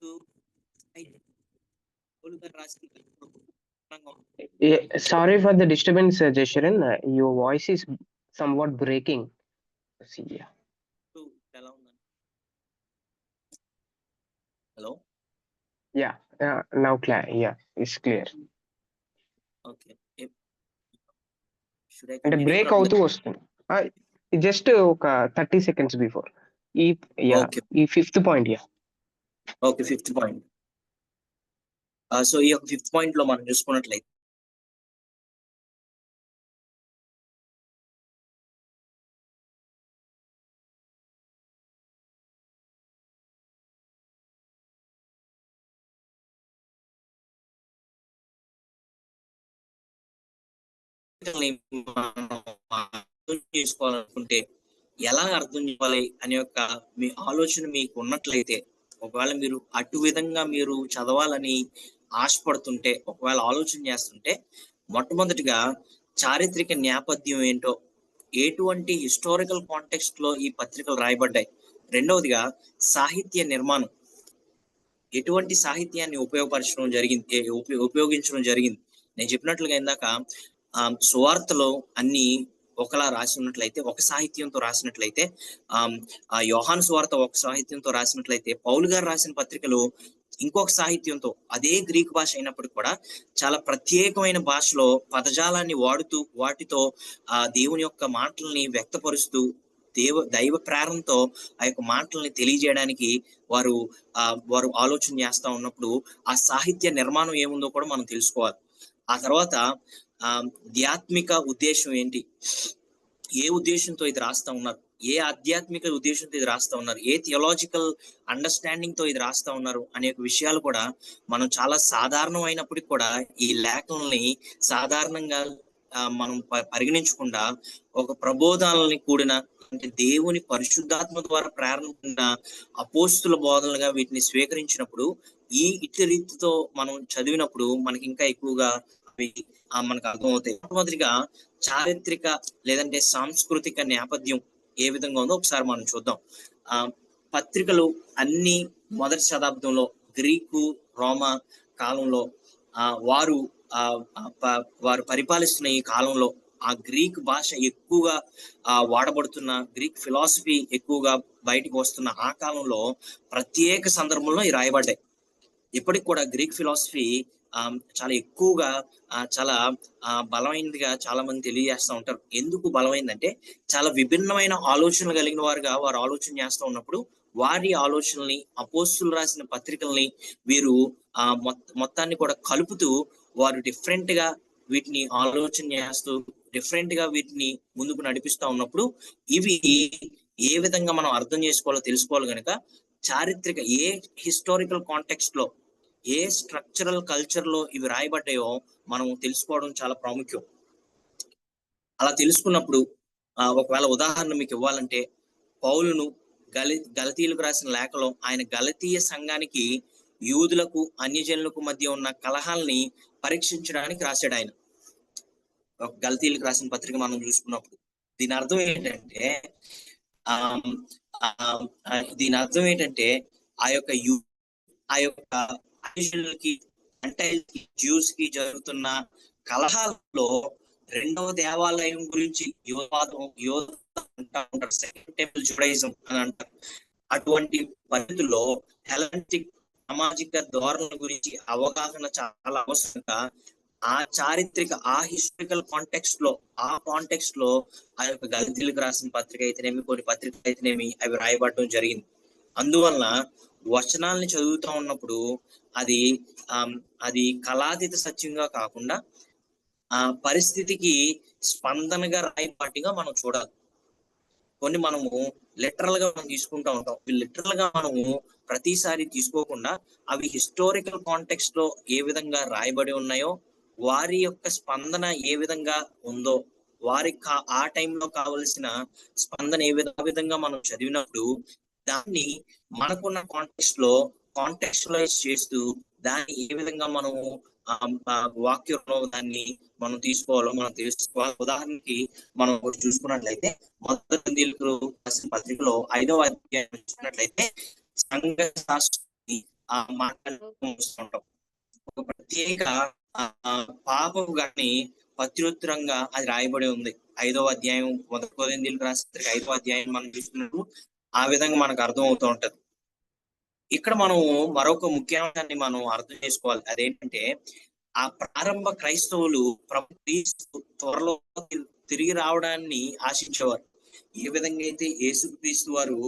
Sorry for the disturbance, Jasharan. Your voice is somewhat breaking. See, yeah. Hello. Yeah, now clear. Yeah, it's clear. Okay. Should I అంటే కంటిన్యూ బ్రేక్ ఫ్రమ్ అవుతూ వస్తుంది. జస్ట్ ఒక 30 సెకండ్స్ బిఫోర్. ఈ ఓకే. ఈ fifth point. Okay. Fifth point. So ఈ యొక్క fifth point లో మనం చూసుకున్నట్లయితే మనం అర్థం చేసుకోవాలనుకుంటే ఎలా అర్థం చేసుకోవాలి అనే యొక్క మీ ఆలోచన మీకు ఉన్నట్లయితే, ఒకవేళ మీరు అటు విధంగా మీరు చదవాలని ఆశపడుతుంటే, ఒకవేళ ఆలోచన చేస్తుంటే, మొట్టమొదటిగా చారిత్రక నేపథ్యం ఏంటో, ఎటువంటి హిస్టారికల్ కాంటెక్స్ట్ లో ఈ పత్రికలు రాయబడ్డాయి. రెండవదిగా సాహిత్య నిర్మాణం, ఎటువంటి సాహిత్యాన్ని ఉపయోగపరచడం జరిగింది, ఉపయోగించడం జరిగింది. నేను చెప్పినట్లుగా ఇందాక సువార్తలో అన్ని ఒకలా రాసి ఉన్నట్లయితే, ఒక సాహిత్యంతో రాసినట్లయితే, ఆ యోహాను సువార్త ఒక సాహిత్యంతో రాసినట్లయితే, పౌలు గారు రాసిన పత్రికలు ఇంకొక సాహిత్యంతో, అదే గ్రీక్ భాష అయినప్పటికీ కూడా చాలా ప్రత్యేకమైన భాషలో పదజాలాన్ని వాడుతూ, వాటితో ఆ దేవుని యొక్క మాటల్ని వ్యక్తపరుస్తూ, దైవ ప్రేరణతో ఆ యొక్క మాటల్ని తెలియజేయడానికి వారు ఆలోచన చేస్తా ఉన్నప్పుడు ఆ సాహిత్య నిర్మాణం ఏముందో కూడా మనం తెలుసుకోవాలి. ఆ తర్వాత ఆధ్యాత్మిక ఉద్దేశం ఏంటి, ఏ ఉద్దేశంతో ఇది రాస్తా ఉన్నారు, ఏ ఆధ్యాత్మిక ఉద్దేశంతో ఇది రాస్తా ఉన్నారు, ఏ థియలాజికల్ అండర్స్టాండింగ్ తో ఇది రాస్తా ఉన్నారు అనే విషయాలు కూడా మనం చాలా సాధారణమైనప్పటికీ కూడా ఈ లేఖల్ని సాధారణంగా మనం పరిగణించకుండా ఒక ప్రబోధాలని కూడిన, అంటే దేవుని పరిశుద్ధాత్మ ద్వారా ప్రేరణ అపోస్తుల బోధనలుగా వీటిని స్వీకరించినప్పుడు, ఇట్టి రీతితో మనం చదివినప్పుడు మనకి ఇంకా ఎక్కువగా మనకు అర్థమవుతాయి. మొదటిగా చారిత్రక లేదంటే సాంస్కృతిక నేపథ్యం ఏ విధంగా ఉందో ఒకసారి మనం చూద్దాం. పత్రికలు అన్ని మొదటి శతాబ్దంలో గ్రీకు రోమా కాలంలో వారు పరిపాలిస్తున్న ఈ కాలంలో ఆ గ్రీక్ భాష ఎక్కువగా వాడబడుతున్న, గ్రీక్ ఫిలాసఫీ ఎక్కువగా బయటకు వస్తున్న ఆ కాలంలో ప్రత్యేక సందర్భంలో ఈ రాయబడ్డాయి. ఇప్పటికి కూడా గ్రీక్ ఫిలాసఫీ చాలా ఎక్కువగా చాలా బలమైనదిగా చాలా మంది తెలియజేస్తూ ఉంటారు. ఎందుకు బలమైందంటే, చాలా విభిన్నమైన ఆలోచనలు కలిగిన వారు ఆలోచన చేస్తూ ఉన్నప్పుడు వారి ఆలోచనల్ని, అపోస్తులు రాసిన పత్రికల్ని వీరు మొత్తాన్ని కూడా కలుపుతూ వారు డిఫరెంట్ గా వీటిని ఆలోచన చేస్తూ డిఫరెంట్ గా వీటిని ముందుకు నడిపిస్తూ ఉన్నప్పుడు, ఇవి ఏ విధంగా మనం అర్థం చేసుకోవాలో తెలుసుకోవాలి కనుక చారిత్రక ఏ హిస్టారికల్ కాంటెక్స్ట్ లో, ఏ స్ట్రక్చరల్ కల్చర్ లో ఇవి రాయబడ్డాయో మనం తెలుసుకోవడం చాలా ప్రాముఖ్యం. అలా తెలుసుకున్నప్పుడు ఒకవేళ ఉదాహరణ మీకు ఇవ్వాలంటే, పౌలును గలతీయులకు రాసిన లేఖలో ఆయన గలతీయ సంఘానికి యూదులకు అన్యజనులకు మధ్య ఉన్న కలహాల్ని పరీక్షించడానికి రాశాడు. ఆయన గలతీయులకు రాసిన పత్రిక మనం చూసుకున్నప్పుడు దీని అర్థం ఏంటంటే, ఆ యొక్క అన్యజనులకి, జెంటైల్స్కి, జ్యూస్ కి జరుగుతున్న కలహాల్లో రెండవ దేవాలయం గురించి సెకండ్ టెంపుల్ జుడైజం అని అంటారు. అటువంటి పరిస్థితుల్లో హెలెనిస్టిక్ సామాజిక ధోరణుల గురించి అవగాహన చాలా అవసరంగా ఆ చారిత్రక, ఆ హిస్టారికల్ కాంటెక్స్ట్ లో ఆ యొక్క గలతీయులకు రాసిన పత్రిక అయితేనేమి, కొన్ని పత్రికలు అయితేనేమి అవి రాయబడడం జరిగింది. అందువల్ల వచనాల్ని చదువుతూ ఉన్నప్పుడు అది కళాతీత సత్యంగా కాకుండా ఆ పరిస్థితికి స్పందనగా రాయపాటిగా మనం చూడాలి. కొన్ని మనము లిటరల్ గా మనం తీసుకుంటూ ఉంటాం. లిటరల్ గా మనము ప్రతిసారి తీసుకోకుండా అవి హిస్టారికల్ కాంటెక్స్ట్ లో ఏ విధంగా రాయబడి ఉన్నాయో, వారి యొక్క స్పందన ఏ విధంగా ఉందో, వారికి ఆ టైంలో కావలసిన స్పందన ఏ విధంగా మనం చదివినప్పుడు దాన్ని మనకున్న కాంటెక్స్టులైజ్ చేస్తూ దాన్ని ఏ విధంగా మనము వాక్యంలో దాన్ని మనం తీసుకోవాలో మనం తెలుసుకోవాలి. ఉదాహరణకి మనం చూసుకున్నట్లయితే మొదటి రాసిన పత్రికలో 5వ అధ్యాయం చూసుకున్నట్లయితే సంఘ శాస్త్రాన్ని మాట్లాడుతుంటాం. ఒక ప్రత్యేక పాపం గాని ప్రత్యుత్తరంగా అది రాయబడి ఉంది. 5వ అధ్యాయం మొదటి కొరింథీయులకు రాసిన 5వ అధ్యాయం మనం చూసుకున్నప్పుడు ఆ విధంగా మనకు అర్థం అవుతూ ఉంటది. ఇక్కడ మనం మరొక ముఖ్యాంశాన్ని మనం అర్థం చేసుకోవాలి. అదేంటంటే ఆ ప్రారంభ క్రైస్తవులు ప్రభు క్రీస్తు త్వరలో తిరిగి రావడాన్ని ఆశించేవారు. ఏ విధంగా అయితే యేసుక్రీస్తు వారు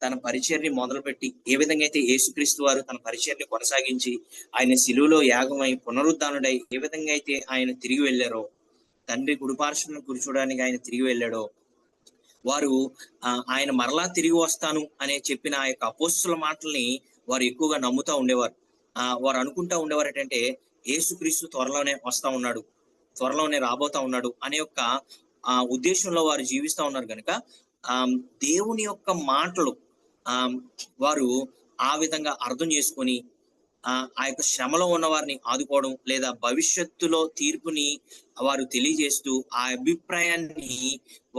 తన పరిచర్ని మొదలుపెట్టి, ఏ విధంగా అయితే యేసుక్రీస్తు వారు తన పరిచర్ని కొనసాగించి, ఆయన శిలువలో యాగమై పునరుద్ధానుడై ఏ విధంగా అయితే ఆయన తిరిగి వెళ్ళారో, తండ్రి కుడిపార్శ్వన కూర్చోడానికి ఆయన తిరిగి వెళ్ళాడో, వారు ఆయన మరలా తిరిగి వస్తాను అనే చెప్పిన ఆ యొక్క అపోస్తుల మాటల్ని వారు ఎక్కువగా నమ్ముతా ఉండేవారు. వారు అనుకుంటా ఉండేవారు ఏంటంటే యేసుక్రీస్తు త్వరలోనే వస్తా ఉన్నాడు, త్వరలోనే రాబోతా ఉన్నాడు అనే యొక్క ఉద్దేశంలో వారు జీవిస్తా ఉన్నారు కనుక దేవుని యొక్క మాటలు వారు ఆ విధంగా అర్థం చేసుకొని ఆ యొక్క శ్రమలో ఉన్న వారిని ఆదుకోవడం, లేదా భవిష్యత్తులో తీర్పుని వారు తెలియజేస్తూ ఆ అభిప్రాయాన్ని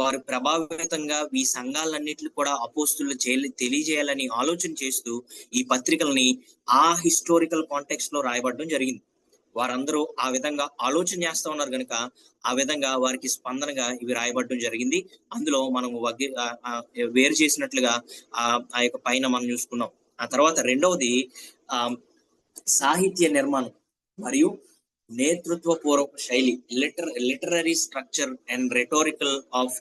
వారు ప్రభావితంగా ఈ సంఘాలన్నిటిని కూడా అపోస్తులు తెలియజేయాలని ఆలోచన చేస్తూ ఈ పత్రికల్ని ఆ హిస్టారికల్ కాంటెక్స్ట్ లో రాయబడడం జరిగింది. వారందరూ ఆ విధంగా ఆలోచన చేస్తా ఉన్నారు కనుక ఆ విధంగా వారికి స్పందనగా ఇవి రాయబడడం జరిగింది. అందులో మనం వేరు చేసినట్లుగా ఆ యొక్క పైన మనం చూసుకున్నాం. ఆ తర్వాత రెండవది సాహిత్య నిర్మాణం మరియు నేతృత్వపూర్వక శైలి, literary structure and rhetorical of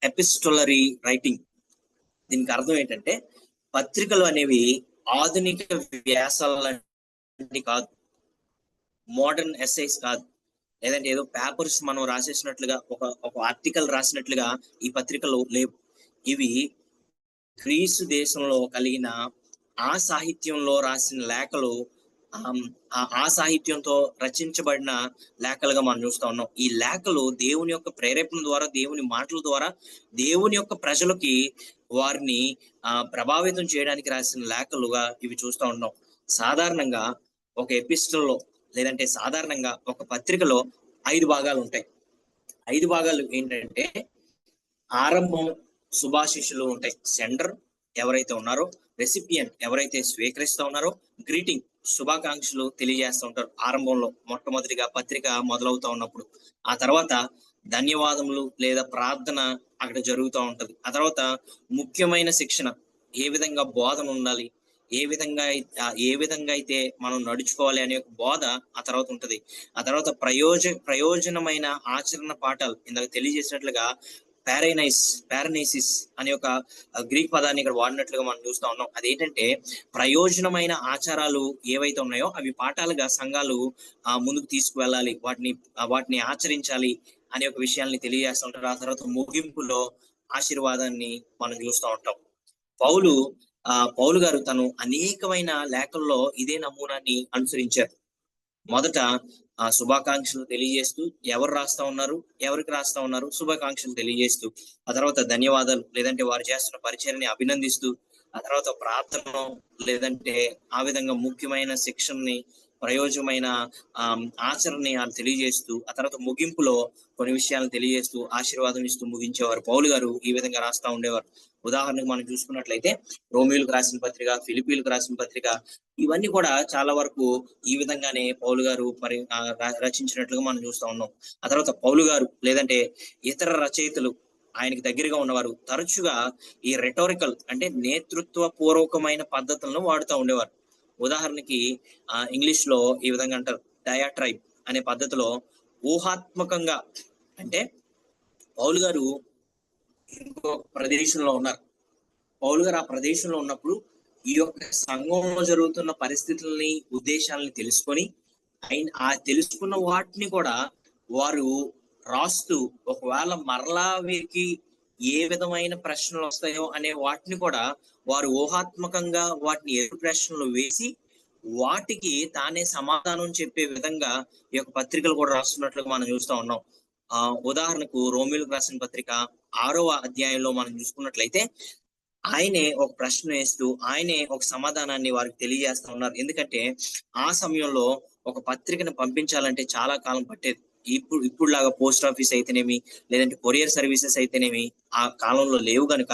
epistolary writing. దీనికి అర్థం ఏంటంటే పత్రికలు అనేవి ఆధునిక వ్యాసాలని కాదు, మోడర్న్ ఎస్సైస్ కాదు, లేదంటే ఏదో పేపర్స్ మనం రాసేసినట్లుగా ఒక ఆర్టికల్ రాసినట్లుగా ఈ పత్రికలు లేవు. ఇవి గ్రీసు దేశంలో కలిగిన ఆ సాహిత్యంలో రాసిన లేఖలు, ఆ సాహిత్యంతో రచించబడిన లేఖలుగా మనం చూస్తా ఉన్నాం. ఈ లేఖలు దేవుని యొక్క ప్రేరేపణ ద్వారా, దేవుని మాటల ద్వారా, దేవుని యొక్క ప్రజలకి వారిని ప్రభావితం చేయడానికి రాసిన లేఖలుగా ఇవి చూస్తూ ఉన్నాం. సాధారణంగా ఒక ఎపిస్టల్లో లేదంటే సాధారణంగా ఒక పత్రికలో 5 భాగాలు ఉంటాయి. 5 భాగాలు ఏంటంటే ఆరంభం, శుభాశిషులు ఉంటాయి. సెండర్ ఎవరైతే ఉన్నారో, రెసిపియన్ ఎవరైతే స్వీకరిస్తూ ఉన్నారో, గ్రీటింగ్ శుభాకాంక్షలు తెలియజేస్తూ ఉంటారు ఆరంభంలో, మొట్టమొదటిగా పత్రిక మొదలవుతా ఉన్నప్పుడు. ఆ తర్వాత ధన్యవాదములు లేదా ప్రార్థన అక్కడ జరుగుతూ ఉంటది. ఆ తర్వాత ముఖ్యమైన శిక్షణ, ఏ విధంగా బోధన ఉండాలి, ఏ విధంగా అయితే మనం నడుచుకోవాలి అనే ఒక బోధ ఆ తర్వాత ఉంటది. ఆ తర్వాత ప్రయోజనమైన ఆచరణ పాఠాలు, ఇందాక తెలియజేసినట్లుగా పారనైసిస్ అనే ఒక గ్రీక్ పదాన్ని ఇక్కడ వాడినట్లుగా మనం చూస్తా ఉన్నాం. అదేంటంటే ప్రయోజనమైన ఆచారాలు ఏవైతే ఉన్నాయో అవి పాఠాలుగా సంఘాలు ముందుకు తీసుకువెళ్ళాలి, వాటిని ఆచరించాలి అనే ఒక విషయాల్ని తెలియజేస్తూ ఉంటారు. ఆ తర్వాత ముగింపులో ఆశీర్వాదాన్ని మనం చూస్తూ ఉంటాం. పౌలు గారు తను అనేకమైన లేఖల్లో ఇదే నమూనాన్ని అనుసరించారు. మొదట శుభాకాంక్షలు తెలియజేస్తూ, ఎవరు రాస్తా ఉన్నారు, ఎవరికి రాస్తా ఉన్నారు, శుభాకాంక్షలు తెలియజేస్తూ, ఆ తర్వాత ధన్యవాదాలు లేదంటే వారు చేస్తున్న పరిచయాన్ని అభినందిస్తూ, ఆ తర్వాత ప్రార్థన లేదంటే ఆ విధంగా ముఖ్యమైన శిక్షణని, ప్రయోజనమైన ఆచరణని తెలియజేస్తూ, ఆ తర్వాత ముగింపులో కొన్ని విషయాలను తెలియజేస్తూ ఆశీర్వాదం ఇస్తూ ముగించేవారు. పౌలు గారు ఈ విధంగా రాస్తా ఉండేవారు. ఉదాహరణకు మనం చూసుకున్నట్లయితే రోమిలకు రాసిన పత్రిక, ఫిలిప్పీలకు రాసిన పత్రిక, ఇవన్నీ కూడా చాలా వరకు ఈ విధంగానే పౌలు గారు రచించినట్లుగా మనం చూస్తా ఉన్నాం. ఆ తర్వాత పౌలు గారు లేదంటే ఇతర రచయితలు ఆయనకి దగ్గరగా ఉన్నవారు తరచుగా ఈ రెటోరికల్ అంటే నేతృత్వ పూర్వకమైన పద్ధతులను వాడుతూ ఉండేవారు. ఉదాహరణకి ఇంగ్లీష్ లో ఈ విధంగా అంటారు, డయాట్రైబ్ అనే పద్ధతిలో ఊహాత్మకంగా, అంటే పౌలు గారు ఇంకో ప్రదేశంలో ఉన్నారు. పౌలు గారు ఆ ప్రదేశంలో ఉన్నప్పుడు ఈ యొక్క సంఘంలో జరుగుతున్న పరిస్థితుల్ని, ఉద్దేశాలని తెలుసుకొని ఆ తెలుసుకున్న వాటిని కూడా వారు రాస్తూ, ఒకవేళ మరలా వీరికి ఏ విధమైన ప్రశ్నలు వస్తాయో అనే వాటిని కూడా వారు ఊహాత్మకంగా వాటిని ఎదురు ప్రశ్నలు వేసి వాటికి తానే సమాధానం చెప్పే విధంగా ఈ యొక్క పత్రికలు కూడా రాస్తున్నట్లుగా మనం చూస్తా ఉన్నాం. ఉదాహరణకు రోమిలకు రాసిన పత్రిక 6వ అధ్యాయంలో మనం చూసుకున్నట్లయితే ఆయనే ఒక ప్రశ్న వేస్తూ ఆయనే ఒక సమాధానాన్ని వారికి తెలియజేస్తా ఉన్నారు. ఎందుకంటే ఆ సమయంలో ఒక పత్రికను పంపించాలంటే చాలా కాలం పట్టేది. ఇప్పుడు లాగా పోస్ట్ ఆఫీస్ అయితేనేమి లేదంటే కొరియర్ సర్వీసెస్ అయితేనేమి ఆ కాలంలో లేవు కనుక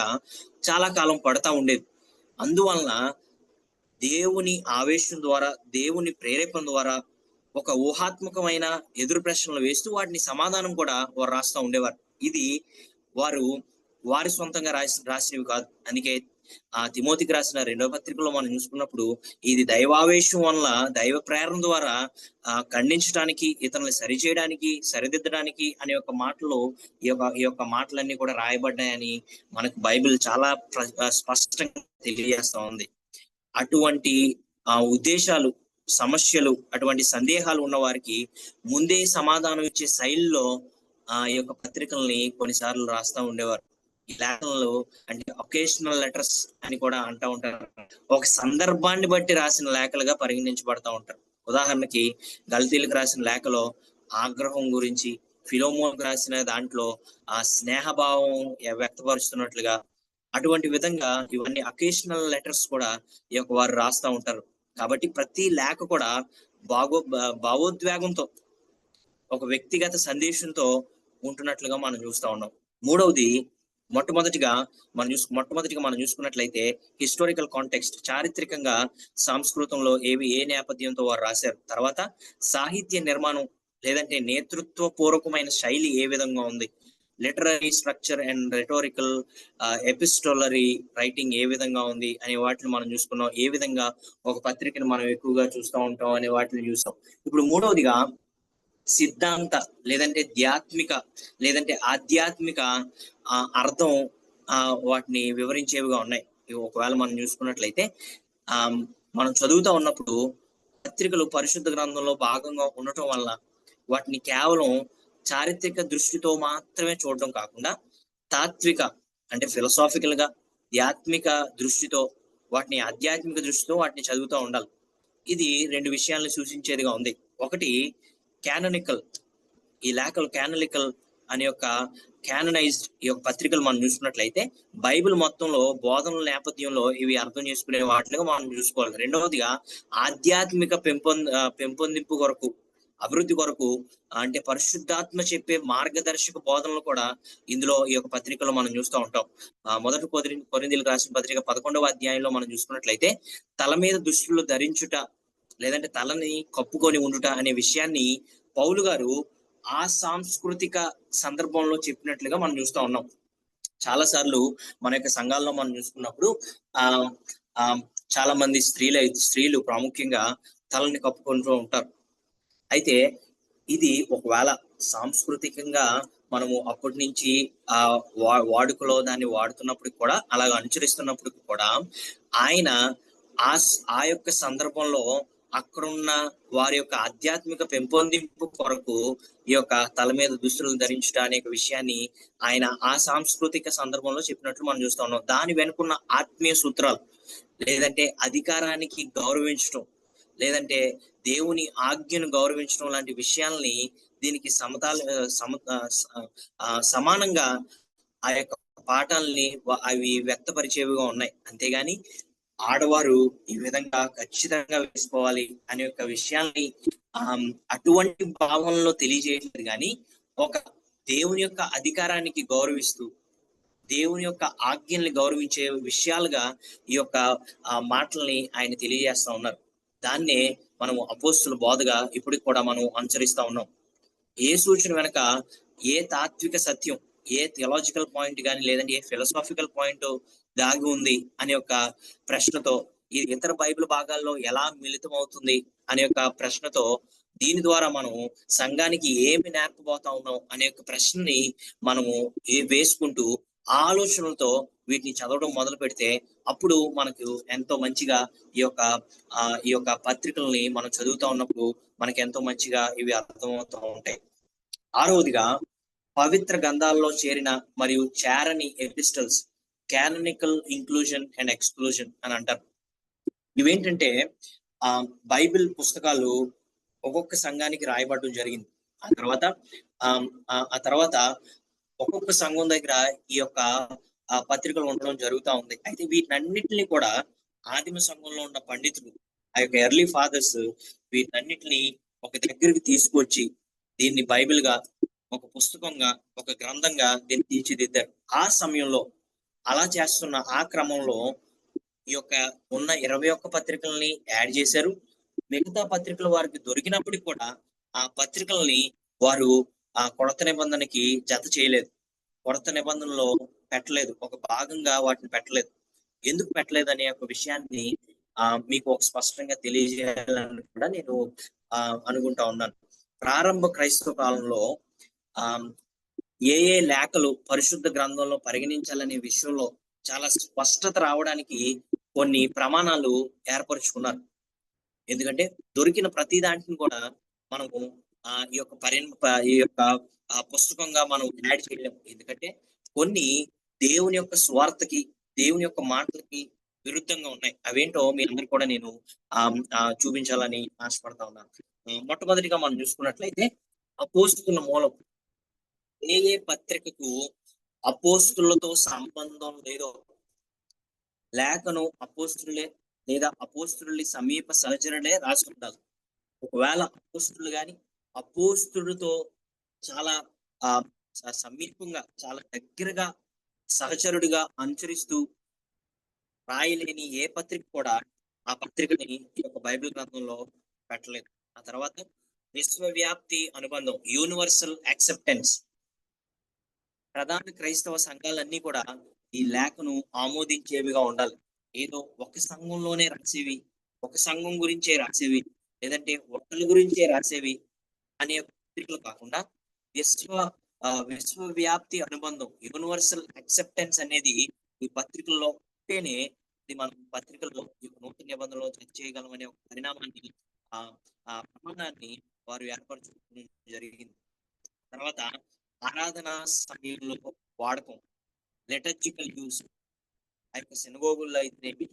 చాలా కాలం పడతా ఉండేది. అందువలన దేవుని ఆవేశం ద్వారా, దేవుని ప్రేరేపణ ద్వారా ఒక ఊహాత్మకమైన ఎదురు ప్రశ్నలు వేస్తూ వాటిని సమాధానం కూడా వారు రాస్తా ఉండేవారు. ఇది వారి సొంతంగా రాసినవి కాదు. అందుకే తిమోతికి రాసిన 2వ పత్రికలో మనం చూసుకున్నప్పుడు ఇది దైవావేశం వల్ల దైవ ప్రేరణ ద్వారా ఖండించడానికి, ఇతరులను సరిచేయడానికి, సరిదిద్దడానికి అనే ఒక మాటలు ఈ యొక్క మాటలన్నీ కూడా రాయబడ్డాయని మనకు బైబిల్ చాలా స్పష్టంగా తెలియజేస్తా ఉంది. అటువంటి ఉద్దేశాలు, సమస్యలు, అటువంటి సందేహాలు ఉన్న వారికి ముందే సమాధానం ఇచ్చే శైలిలో ఈ యొక్క పత్రికల్ని కొన్నిసార్లు రాస్తా ఉండేవారు. ఈ లేఖనలు అంటే ఒకేషనల్ లెటర్స్ అని కూడా అంటూ ఉంటారు. ఒక సందర్భాన్ని బట్టి రాసిన లేఖలుగా పరిగణించబడతా ఉంటారు. ఉదాహరణకి గలతీలకు రాసిన లేఖలో ఆగ్రహం గురించి, ఫిలోమోన్కు రాసిన దాంట్లో ఆ స్నేహభావం వ్యక్తపరుస్తున్నట్లుగా, అటువంటి విధంగా ఇవన్నీ అకేషనల్ లెటర్స్ కూడా ఈ యొక్క వారు రాస్తా ఉంటారు. కాబట్టి ప్రతి లేఖ కూడా భావోద్వేగంతో, ఒక వ్యక్తిగత సందేశంతో ఉంటున్నట్లుగా మనం చూస్తా ఉన్నాం. మూడవది, మొట్టమొదటిగా మనం చూసుకున్నట్లయితే హిస్టారికల్ కాంటెక్స్ట్, చారిత్రకంగా సంస్కృతంలో ఏ నేపథ్యంతో వారు రాశారు. తర్వాత సాహిత్య నిర్మాణం లేదంటే నేతృత్వ పూర్వకమైన శైలి ఏ విధంగా ఉంది, literary structure and rhetorical epistolary writing ఏ విధంగా ఉంది అనే వాటిని మనం చూసుకున్నాం. ఏ విధంగా ఒక పత్రికను మనం ఎక్కువగా చూస్తూ ఉంటాం అనే వాటిని చూసాం. ఇప్పుడు మూడవదిగా సిద్ధాంత లేదంటే ఆధ్యాత్మిక అర్థం వాటిని వివరించేవిగా ఉన్నాయి. ఒకవేళ మనం చూసుకున్నట్లయితే మనం చదువుతా ఉన్నప్పుడు పత్రికలు పరిశుద్ధ గ్రంథంలో భాగంగా ఉండటం వల్ల వాటిని కేవలం చారిత్రక దృష్టితో మాత్రమే చూడడం కాకుండా తాత్విక అంటే ఫిలసాఫికల్ గా ఆధ్యాత్మిక దృష్టితో వాటిని చదువుతూ ఉండాలి. ఇది 2 విషయాలను సూచించేదిగా ఉంది. ఒకటి క్యాననికల్, ఈ లేఖలు క్యాననికల్ అనే యొక్క క్యాననైజ్డ్ ఈ యొక్క పత్రికలు మనం చూసుకున్నట్లయితే బైబిల్ మొత్తంలో బోధనల నేపథ్యంలో ఇవి అర్థం చేసుకునే వాటిగా మనం చూసుకోవాలి. రెండవదిగా ఆధ్యాత్మిక పెంపొందింపు కొరకు, అభివృద్ధి కొరకు అంటే పరిశుద్ధాత్మ చెప్పే మార్గదర్శక బోధనలు కూడా ఇందులో ఈ యొక్క పత్రికలో మనం చూస్తూ ఉంటాం. మొదటి కొరింథీయులకు రాసిన పత్రిక 11వ అధ్యాయంలో మనం చూసుకున్నట్లయితే తల మీద దుస్తులు ధరించుట లేదంటే తలని కప్పుకొని ఉండుట అనే విషయాన్ని పౌలు గారు ఆ సాంస్కృతిక సందర్భంలో చెప్పినట్లుగా మనం చూస్తూ ఉన్నాం. చాలా సార్లు మన యొక్క సంఘాల్లో మనం చూసుకున్నప్పుడు చాలా మంది స్త్రీలు ప్రాముఖ్యంగా తలని కప్పుకుంటూ ఉంటారు. అయితే ఇది ఒకవేళ సాంస్కృతికంగా మనము అప్పటి నుంచి వాడుకలో దాన్ని వాడుతున్నప్పుడు కూడా, అలాగ అనుసరిస్తున్నప్పుడు కూడా ఆయన ఆ యొక్క సందర్భంలో అక్కడున్న వారి యొక్క ఆధ్యాత్మిక పెంపొందింపు కొరకు ఈ యొక్క తల మీద దుస్తులను ధరించుట అనే విషయాన్ని ఆయన ఆ సాంస్కృతిక సందర్భంలో చెప్పినట్లు మనం చూస్తా ఉన్నాం. దాని వెనుకున్న ఆత్మీయ సూత్రాలు లేదంటే అధికారానికి గౌరవించడం, లేదంటే దేవుని ఆజ్ఞను గౌరవించడం లాంటి విషయాల్ని దీనికి సమానంగా ఆ యొక్క పాఠాలని అవి వ్యక్తపరిచేవిగా ఉన్నాయి. అంతేగాని ఆడవారు ఈ విధంగా ఖచ్చితంగా వేసుకోవాలి అనే యొక్క విషయాల్ని అటువంటి భావనలో తెలియజేయట్లేదు. కానీ ఒక దేవుని యొక్క అధికారానికి గౌరవిస్తూ, దేవుని యొక్క ఆజ్ఞల్ని గౌరవించే విషయాలుగా ఈ యొక్క మాటల్ని ఆయన తెలియజేస్తా ఉన్నారు. దాన్నే మనము అపోస్తుల బోధగా ఇప్పటికి కూడా మనం అనుసరిస్తా ఉన్నాం. ఏ సూచన వెనక ఏ తాత్విక సత్యం, ఏ థియలాజికల్ పాయింట్ కానీ లేదంటే ఏ ఫిలసాఫికల్ పాయింట్ దాగి ఉంది అనే ఒక ప్రశ్నతో, ఇది ఇతర బైబిల్ భాగాల్లో ఎలా మిళితం అవుతుంది అనే ఒక ప్రశ్నతో, దీని ద్వారా మనం సంఘానికి ఏమి నేర్పబోతా ఉన్నాం అనే ఒక ప్రశ్నని మనము వేసుకుంటూ ఆలోచనలతో వీటిని చదవడం మొదలు పెడితే అప్పుడు మనకు ఎంతో మంచిగా ఈ యొక్క పత్రికల్ని మనం చదువుతా ఉన్నప్పుడు మనకి ఎంతో మంచిగా ఇవి అర్థమవుతూ ఉంటాయి. ఆరవదిగా పవిత్ర గ్రంథాల్లో చేరిన మరియు చేరని epistles, canonical inclusion and exclusion అని అంటారు. ఇవేంటంటే బైబిల్ పుస్తకాలు ఒక్కొక్క సంఘానికి రాయబడడం జరిగింది. ఆ తర్వాత ఒక్కొక్క సంఘం దగ్గర ఈ యొక్క పత్రికలు ఉండడం జరుగుతూ ఉంది. అయితే వీటన్నిటిని కూడా ఆదిమ సంఘంలో ఉన్న పండితులు, ఆ యొక్క ఎర్లీ ఫాదర్స్ వీటన్నిటిని ఒక దగ్గరికి తీసుకొచ్చి దీన్ని బైబిల్ గా, ఒక పుస్తకంగా, ఒక గ్రంథంగా దీన్ని తీర్చిదిద్దారు. ఆ సమయంలో అలా చేస్తున్న ఆ క్రమంలో ఈ యొక్క ఉన్న 21 పత్రికల్ని యాడ్ చేశారు. మిగతా పత్రికలు వారికి దొరికినప్పటికీ కూడా ఆ పత్రికల్ని వారు ఆ కొత్త నిబంధనకి జత చేయలేదు, కొత్త నిబంధనలో పెట్టలేదు, ఒక భాగంగా వాటిని పెట్టలేదు. ఎందుకు పెట్టలేదనే ఒక విషయాన్ని మీకు ఒక స్పష్టంగా తెలియజేయాలని కూడా నేను అనుకుంటా ఉన్నాను. ప్రారంభ క్రైస్తవ కాలంలో ఏ లేఖలు పరిశుద్ధ గ్రంథంలో పరిగణించాలనే విషయంలో చాలా స్పష్టత రావడానికి కొన్ని ప్రమాణాలు ఏర్పరచుకున్నారు. ఎందుకంటే దొరికిన ప్రతి దాంట్ని కూడా మనము ఈ యొక్క పుస్తకంగా మనం యాడ్ చేయలేము. ఎందుకంటే కొన్ని దేవుని యొక్క స్వార్థకి, దేవుని యొక్క మాటలకి విరుద్ధంగా ఉన్నాయి. అవేంటో మీ అందరికి కూడా నేను చూపించాలని ఆశపడతా ఉన్నాను. మొట్టమొదటిగా మనం చూసుకున్నట్లయితే అపోస్తుల మూలం. ఏ పత్రికకు అపోస్తులతో సంబంధం లేదో, లేఖను అపోస్తులే లేదా అపోస్తులి సమీప సహచరులే రాసి ఉండాలి. ఒకవేళ అపోస్తులు గాని అపోస్తుడితో చాలా సమీపంగా, చాలా దగ్గరగా సహచరుడిగా అనుసరిస్తూ రాయలేని ఏ పత్రిక కూడా ఆ పత్రికని ఈ యొక్క బైబిల్ గ్రంథంలో పెట్టలేదు. ఆ తర్వాత విశ్వవ్యాప్తి అనుబంధం, యూనివర్సల్ యాక్సెప్టెన్స్. ప్రధాన క్రైస్తవ సంఘాలన్నీ కూడా ఈ లేఖను ఆమోదించేవిగా ఉండాలి. ఏదో ఒక సంఘంలోనే రాసేవి, ఒక సంఘం గురించే రాసేవి, లేదంటే ఒకరి గురించే రాసేవి అనే పత్రికలు కాకుండా విశ్వవ్యాప్తి అనుబంధం, యూనివర్సల్ యాక్సెప్టెన్స్ అనేది ఈ పత్రికల్లో ఉంటేనే ఇది మనం పత్రికల్లో నూతన నిబంధనలో చర్చ చేయగలమనే ఒక పరిణామాన్ని ఆ ప్రమాణాన్ని వారు ఏర్పరచుకోవడం జరిగింది. తర్వాత ఆరాధన సమయంలో వాడకం, లిటర్జికల్ యూస్. ఆ యొక్క సినగోగుల్లో అయితేనేమి,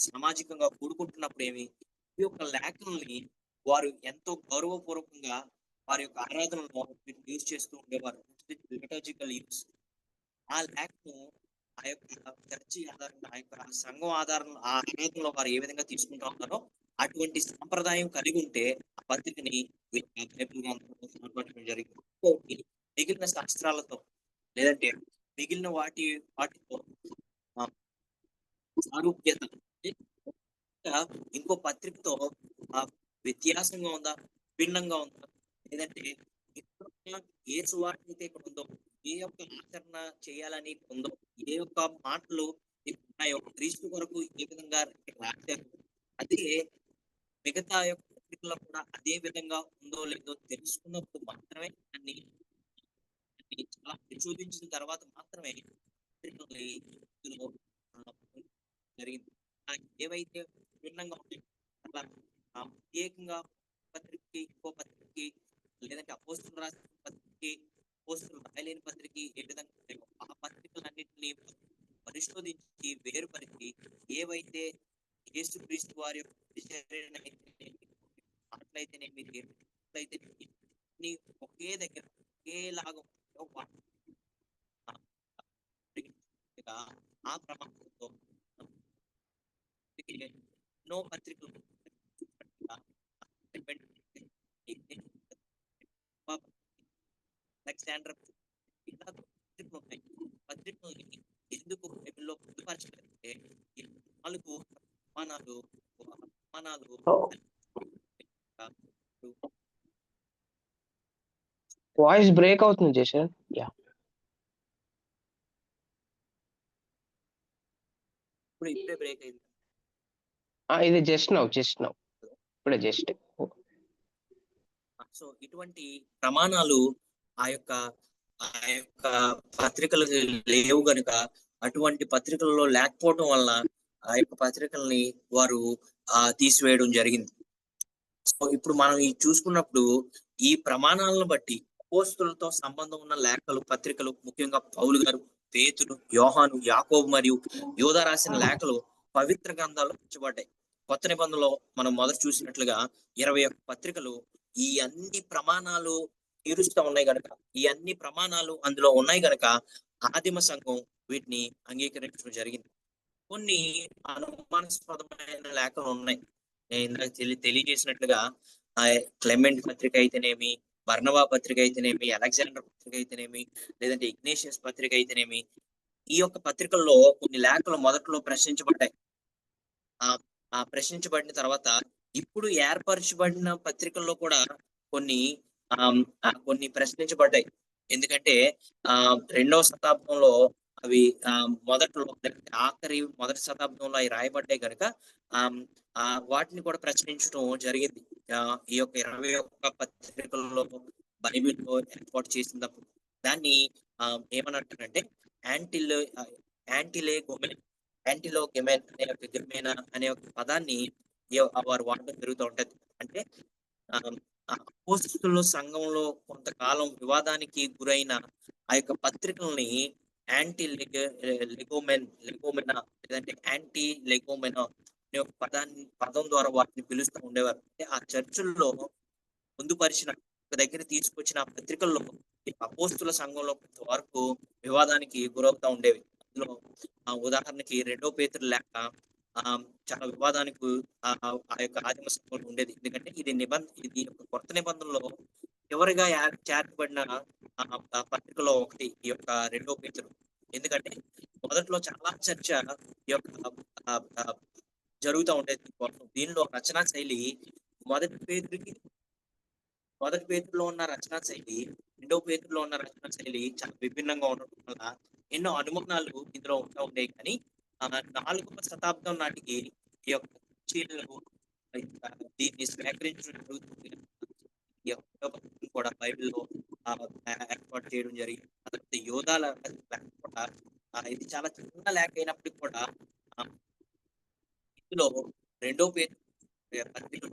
సామాజికంగా కూడుకుంటున్నప్పుడు ఏమి, ఈ యొక్క లేఖల్ని వారు ఎంతో గౌరవపూర్వకంగా వారి యొక్క ఆరాధనలో యూజ్ చేస్తూ ఉండేవారు. Liturgical use. ఆ లేఖను ఆ యొక్క చర్చి ఆధారంగా, ఆ యొక్క సంఘం ఆధారంగా ఆ ఆరాధనలో వారు ఏ విధంగా తీసుకుంటా ఉన్నారో అటువంటి సంప్రదాయం కలిగి ఉంటే ఆ పత్రికని జరిగింది. మిగిలిన శాస్త్రాలతో లేదంటే మిగిలిన వాటితో సారూప్యత, ఇంకో పత్రికతో వ్యత్యాసంగా ఉందా, భిన్నంగా ఉందా, లేదంటే ఏ సువార్త అయితే ఇక్కడ ఉందో, ఏ యొక్క ఆచరణ చేయాలని ఉందో, ఏ యొక్క మాటలు ఉన్నాయో, క్రీస్తు కొరకు ఏ విధంగా రాశారు, అదే మిగతా యొక్క పత్రికల్లో కూడా అదే విధంగా ఉందో లేదో తెలుసుకున్నప్పుడు మాత్రమే దాన్ని చాలా పరిశోధించిన తర్వాత మాత్రమే జరిగింది. ఏవైతే భిన్నంగా ఉంటాయి, అలా ప్రత్యేకంగా పత్రికకి, ఇంకో పత్రికకి, లేదంటే అపోస్తులు రాసిన పత్రికకి, అపోస్తులు రాయలేని పత్రికకి ఏ విధంగా ఉంటాయో ఆ పత్రికలన్నింటినీ పరిశోధించి వేరుపరిచి ఏవైతే యేసుక్రీస్తు వారి మాటలైతేనేమి, ఒకే దగ్గర ఒకేలాగా ఆ ప్రమాణంతో ఎన్నో పత్రికలు అలెగ్జాండర్ ఇలా పత్రికలు ఉన్నాయి. పత్రికల్ని ఎందుకు బైబిల్లో పొందుపరచలేదంటే ఈ 4 ప్రమాణాలు వాయిస్ బ్రేక్ అవుతుంది జేషన్. యా, ఇప్పుడే బ్రేక్ అయింది. ఇది జస్ట్ నౌ ఇప్పుడే జస్ట్. సో ఇటువంటి ప్రమాణాలు ఆ యొక్క పత్రికలు లేవు గనుక, అటువంటి పత్రికలలో లేకపోవడం వల్ల ఆ యొక్క పత్రికల్ని వారు తీసివేయడం జరిగింది. సో ఇప్పుడు మనం చూసుకున్నప్పుడు ఈ ప్రమాణాలను బట్టి అపోస్తులతో సంబంధం ఉన్న లేఖలు, పత్రికలు, ముఖ్యంగా పౌలు గారు, పేతురు, యోహాను, యాకోబు మరియు యోధా రాసిన లేఖలు పవిత్ర గ్రంథాలు ఉంచబడ్డాయి. కొత్త నిబంధనలో మనం మొదట చూసినట్లుగా 21 పత్రికలు ఈ అన్ని ప్రమాణాలు తీరుస్తూ ఉన్నాయి గనక, ఈ అన్ని ప్రమాణాలు అందులో ఉన్నాయి గనక ఆదిమ సంఘం వీటిని అంగీకరించడం జరిగింది. కొన్ని అనుమానాస్పదమైన లేఖలు ఉన్నాయి. నేను ఇందాక తెలియజేసినట్లుగా క్లెమెంట్ పత్రిక అయితేనేమి, బర్నబా పత్రిక అయితేనేమి, అలెగ్జాండర్ పత్రిక అయితేనేమి, లేదంటే ఇగ్నేషియస్ పత్రిక అయితేనేమి, ఈ యొక్క పత్రికల్లో కొన్ని లేఖలు మొదట్లో ప్రశ్నించబడ్డాయి. ప్రశ్నించబడిన తర్వాత ఇప్పుడు ఏర్పరచబడిన పత్రికల్లో కూడా కొన్ని ప్రశ్నించబడ్డాయి. ఎందుకంటే 2వ శతాబ్దంలో అవి మొదట్లో మొదటి శతాబ్దంలో అవి రాయబడ్డాయి కనుక వాటిని కూడా ప్రచురించడం జరిగింది. ఈ యొక్క 21 పత్రికల్లో బైబిల్లో ఏర్పాటు చేసినప్పుడు దాన్ని ఏమనంటారంటే యాంటిల్ యాంటిలేగొమెన్ యాంటిలోగెమెన్ అనే ఒక పదాన్ని వారు వాడడం జరుగుతూ ఉంటది. అంటే అపోస్తుల సంఘంలో కొంతకాలం వివాదానికి గురైన ఆ యొక్క పత్రికల్ని యాంటీ లెగోమెనా లేదంటే యాంటీ లెగోమెనా అనే ఒక పదం ద్వారా వాటిని పిలుస్తూ ఉండేవారు. అంటే ఆ చర్చుల్లో పొందుపరిచిన దగ్గర తీసుకొచ్చిన పత్రికల్లో అపోస్తుల సంఘంలో కొంతవరకు వివాదానికి గురవుతా ఉండేవి. అందులో ఉదాహరణకి 2వ పేతురు లేఖ చాలా వివాదానికి ఆ యొక్క ఆదిమ సంఘంలో ఉండేది. ఎందుకంటే ఇది ఒక కొత్త నిబంధనలో చివరిగా చేర్చబడిన పత్రికలో ఒకటి ఈ యొక్క 2వ పేతురు. ఎందుకంటే మొదట్లో చాలా చర్చ ఈ యొక్క జరుగుతూ ఉండేది. దీనిలో రచనా శైలి మొదటి పేతురులో ఉన్న రచనా శైలి 2వ పేతురులో ఉన్న రచనా శైలి చాలా విభిన్నంగా ఉండటం వల్ల ఎన్నో అనుమానాలు ఇందులో ఉంటా ఉండేవి. కానీ 4వ శతాబ్దం నాటికి ఈ యొక్క దీన్ని స్వీకరించడం జరుగుతుంది. ఈ యొక్క కూడా బైబిల్లో ఏర్పాటు చేయడం జరిగింది. అదే యోధాల కూడా ఇది చాలా చిన్న లేఖ అయినప్పటికీ కూడా ఇందులో 2వ పేతురు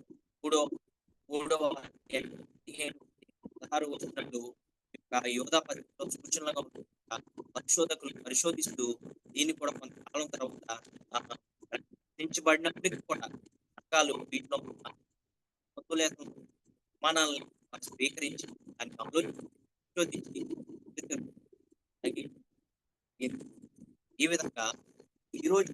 మూడవ 16 వచనాలు యోధా పత్రికలో సూచనలుగా పరిశోధకులు పరిశోధిస్తూ దీన్ని కూడా కొంతకాలం తర్వాత రచించబడినప్పటికీ కూడా రకాలు వీటిలో ప్రమాణాలను స్వీకరించి దాన్ని పరిశోధించి ఈ విధంగా ఈరోజు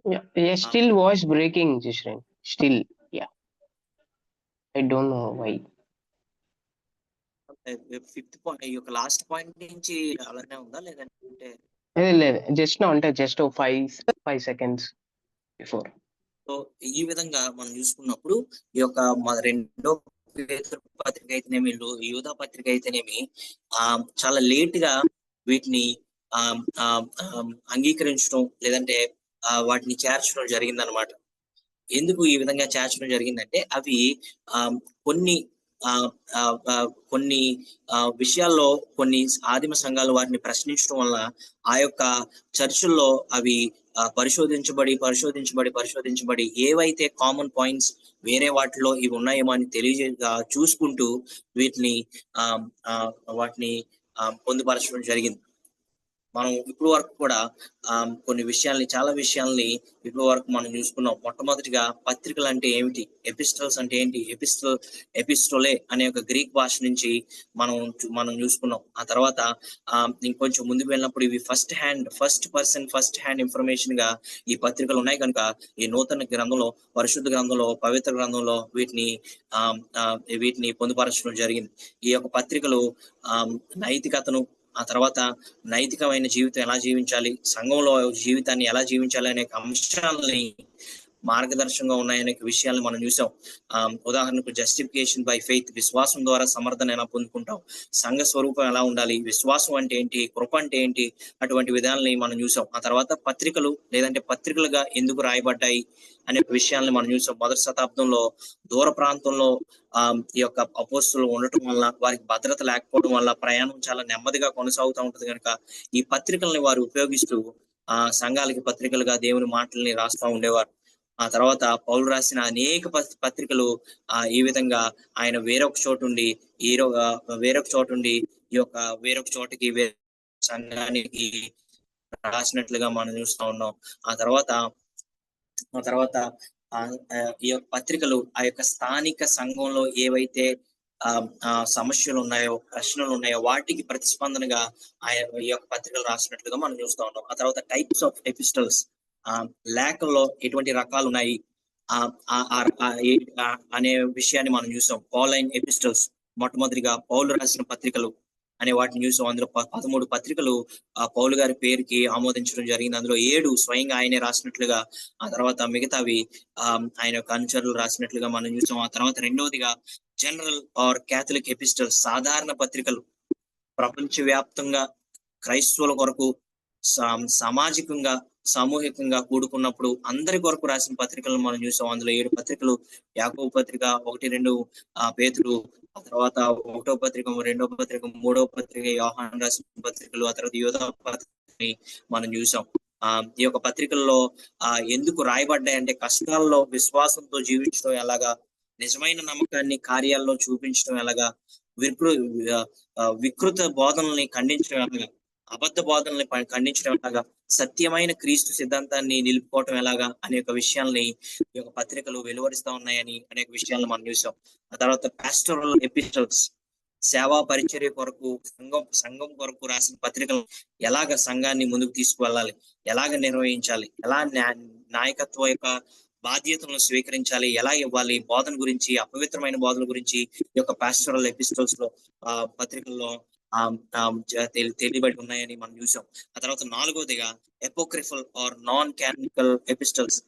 Yeah, still voice breaking, Jishrin. Still, yeah. I don't know why. 5th point ఈ యొక్క లాస్ట్ పాయింట్ నుంచి అలానే ఉందా లేదంటే జస్ట్ అంటే జస్ట్ 5 seconds బిఫోర్. సో ఈ విధంగా మనం చూసుకున్నప్పుడు ఈ యొక్క 2వ పేతురు పత్రిక అయితేనేమి యూదా పత్రిక అయితేనేమి చాలా లేట్ గా వీటిని అంగీకరించడం లేదంటే వాటిని చేర్చడం జరిగిందనమాట. ఎందుకు ఈ విధంగా చేర్చడం జరిగిందంటే అవి కొన్ని విషయాల్లో కొన్ని ఆదిమ సంఘాలు వాటిని ప్రశ్నించడం వల్ల ఆ యొక్క చర్చుల్లో అవి పరిశోధించబడి ఏవైతే కామన్ పాయింట్స్ వేరే వాటిలో ఇవి ఉన్నాయేమో అని చూసుకుంటూ వాటిని పొందుపరచడం జరిగింది. మనం ఇప్పుడు వరకు కూడా చాలా విషయాల్ని ఇప్పుడు వరకు మనం చూసుకున్నాం. మొట్టమొదటిగా పత్రికలు అంటే ఏమిటి, ఎపిస్టల్స్ అంటే ఏంటి, ఎపిస్టోలే అనే ఒక గ్రీక్ భాష నుంచి మనం చూసుకున్నాం. ఆ తర్వాత ఇంకొంచెం ముందుకు వెళ్ళినప్పుడు ఇవి ఫస్ట్ హ్యాండ్ ఇన్ఫర్మేషన్ గా ఈ పత్రికలు ఉన్నాయి కనుక ఈ నూతన గ్రంథంలో, పరిశుద్ధ గ్రంథంలో, పవిత్ర గ్రంథంలో వీటిని పొందుపరచడం జరిగింది. ఈ యొక్క పత్రికలు నైతికతను, ఆ తర్వాత నైతికమైన జీవితం ఎలా జీవించాలి, సంఘంలో జీవితాన్ని ఎలా జీవించాలి అనే అంశాలని మార్గదర్శకంగా ఉన్నాయనే విషయాలను మనం చూసాం. ఉదాహరణకు జస్టిఫికేషన్ బై ఫెయిత్, విశ్వాసం ద్వారా సమర్థన ఎలా పొందుకుంటాం, సంఘ స్వరూపం ఎలా ఉండాలి, విశ్వాసం అంటే ఏంటి, కృప అంటే ఏంటి, అటువంటి విధానాలని మనం చూసాం. ఆ తర్వాత పత్రికలు లేదంటే పత్రికలుగా ఎందుకు రాయబడ్డాయి అనే విషయాలను మనం చూసాం. మొదటి శతాబ్దంలో దూర ప్రాంతంలో ఈ యొక్క అపోస్తులు ఉండటం వల్ల, వారికి భద్రత లేకపోవడం వల్ల ప్రయాణం చాలా నెమ్మదిగా కొనసాగుతూ ఉంటది కనుక ఈ పత్రికల్ని వారు ఉపయోగిస్తూ సంఘాలకి పత్రికలుగా దేవుని మాటల్ని రాస్తూ ఉండేవారు. ఆ తర్వాత పౌలు రాసిన అనేక పత్రికలు ఈ విధంగా ఆయన వేరొక చోటుండి ఈ యొక్క వేరొక చోటికి సంఘానికి రాసినట్లుగా మనం చూస్తూ ఉన్నాం. ఆ తర్వాత ఈ యొక్క పత్రికలు ఆ యొక్క స్థానిక సంఘంలో ఏవైతే సమస్యలు ఉన్నాయో, ప్రశ్నలు ఉన్నాయో వాటికి ప్రతిస్పందనగా ఈ యొక్క పత్రికలు రాసినట్లుగా మనం చూస్తూ ఉన్నాం. ఆ తర్వాత టైప్స్ ఆఫ్ ఎపిస్టల్స్, లేఖల్లో ఎటువంటి రకాలు ఉన్నాయి అనే విషయాన్ని మనం చూసాం. పౌలైన్ ఎపిస్టల్స్, మొట్టమొదటిగా పౌలు రాసిన పత్రికలు, అనే వాటిని చూసాం. అందులో 13 పత్రికలు పౌలు గారి పేరుకి ఆమోదించడం జరిగింది. అందులో 7 స్వయంగా ఆయనే రాసినట్లుగా, ఆ తర్వాత మిగతావి ఆయన యొక్క అనుచరులు రాసినట్లుగా మనం చూసాం. ఆ తర్వాత రెండవదిగా జనరల్ ఆర్ క్యాథలిక్ ఎపిస్టల్స్, సాధారణ పత్రికలు ప్రపంచవ్యాప్తంగా క్రైస్తవుల కొరకు సామాజికంగా సామూహికంగా కూడుకున్నప్పుడు అందరి కొరకు రాసిన పత్రికలను మనం చూసాం. అందులో 7 పత్రికలు, యాకోబు పత్రిక 1, 2, పేతురు, ఆ తర్వాత 1వ పత్రిక, 2వ పత్రిక, 3వ పత్రిక, యోహాను రాసిన పత్రికలు, ఆ తర్వాత యోధా పత్రికని మనం చూసాం. ఈ యొక్క పత్రికల్లో ఎందుకు రాయబడ్డాయంటే కష్టాల్లో విశ్వాసంతో జీవించడం ఎలాగా, నిజమైన నమ్మకాన్ని కార్యాల్లో చూపించడం ఎలాగా, వికృత బోధనల్ని ఖండించడం ఎలాగా, అబద్ధ బోధనల్ని ఖండించడం ఎలాగా, సత్యమైన క్రీస్తు సిద్ధాంతాన్ని నిలుపుకోవటం ఎలాగా అనేక విషయాల్ని ఈ యొక్క పత్రికలు వెలువరిస్తా ఉన్నాయని అనేక విషయాలను మనం చూసాం. ఆ తర్వాత పాస్టరల్ ఎపిసోడ్స్, సేవా పరిచర్య కొరకు, సంఘం కొరకు రాసిన పత్రికలు ఎలాగ సంఘాన్ని ముందుకు తీసుకువెళ్ళాలి, ఎలాగ నిర్వహించాలి, ఎలా నాయకత్వం యొక్క బాధ్యతలను స్వీకరించాలి, ఎలా ఇవ్వాలి, బోధన గురించి, అపవిత్రమైన బోధన గురించి ఈ యొక్క పాస్టరల్ ఎపిసోడ్స్ లో పత్రికల్లో తెలియబడి ఉన్నాయని మనం చూసాం. ఆ తర్వాత 4వదిగా ఎపోక్రిఫల్ ఆర్ నాన్ క్యానికల్ ఎపిస్టల్స్,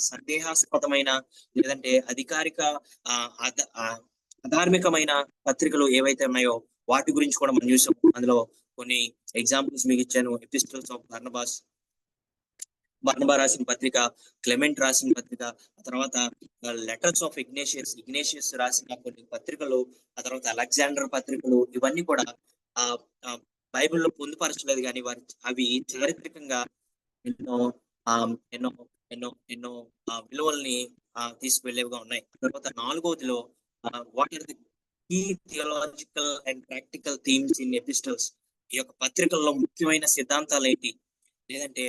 సందేహాస్పదమైన లేదంటే అధికారిక అధార్మికమైన పత్రికలు ఏవైతే ఉన్నాయో వాటి గురించి కూడా మనం చూసాం. అందులో కొన్ని ఎగ్జాంపుల్స్ మీకు ఇచ్చాను. ఎపిస్టల్స్ ఆఫ్ బర్నబా రాసిన పత్రిక, క్లెమెంట్ రాసిన పత్రిక, ఆ తర్వాత లెటర్స్ ఆఫ్ ఇగ్నేషియస్ రాసిన కొన్ని పత్రికలు, ఆ తర్వాత అలెగ్జాండర్ పత్రికలు, ఇవన్నీ కూడా బైబిల్లో పొందుపరచలేదు కానీ అవి చారిత్రకంగా ఎన్నో ఎన్నో ఎన్నో ఎన్నో విలువల్ని తీసుకువెళ్ళేవిగా ఉన్నాయి. తర్వాత 4వదిలో what are the key theological and practical themes in epistles, ఈ యొక్క పత్రికల్లో ముఖ్యమైన సిద్ధాంతాలు ఏంటి, లేదంటే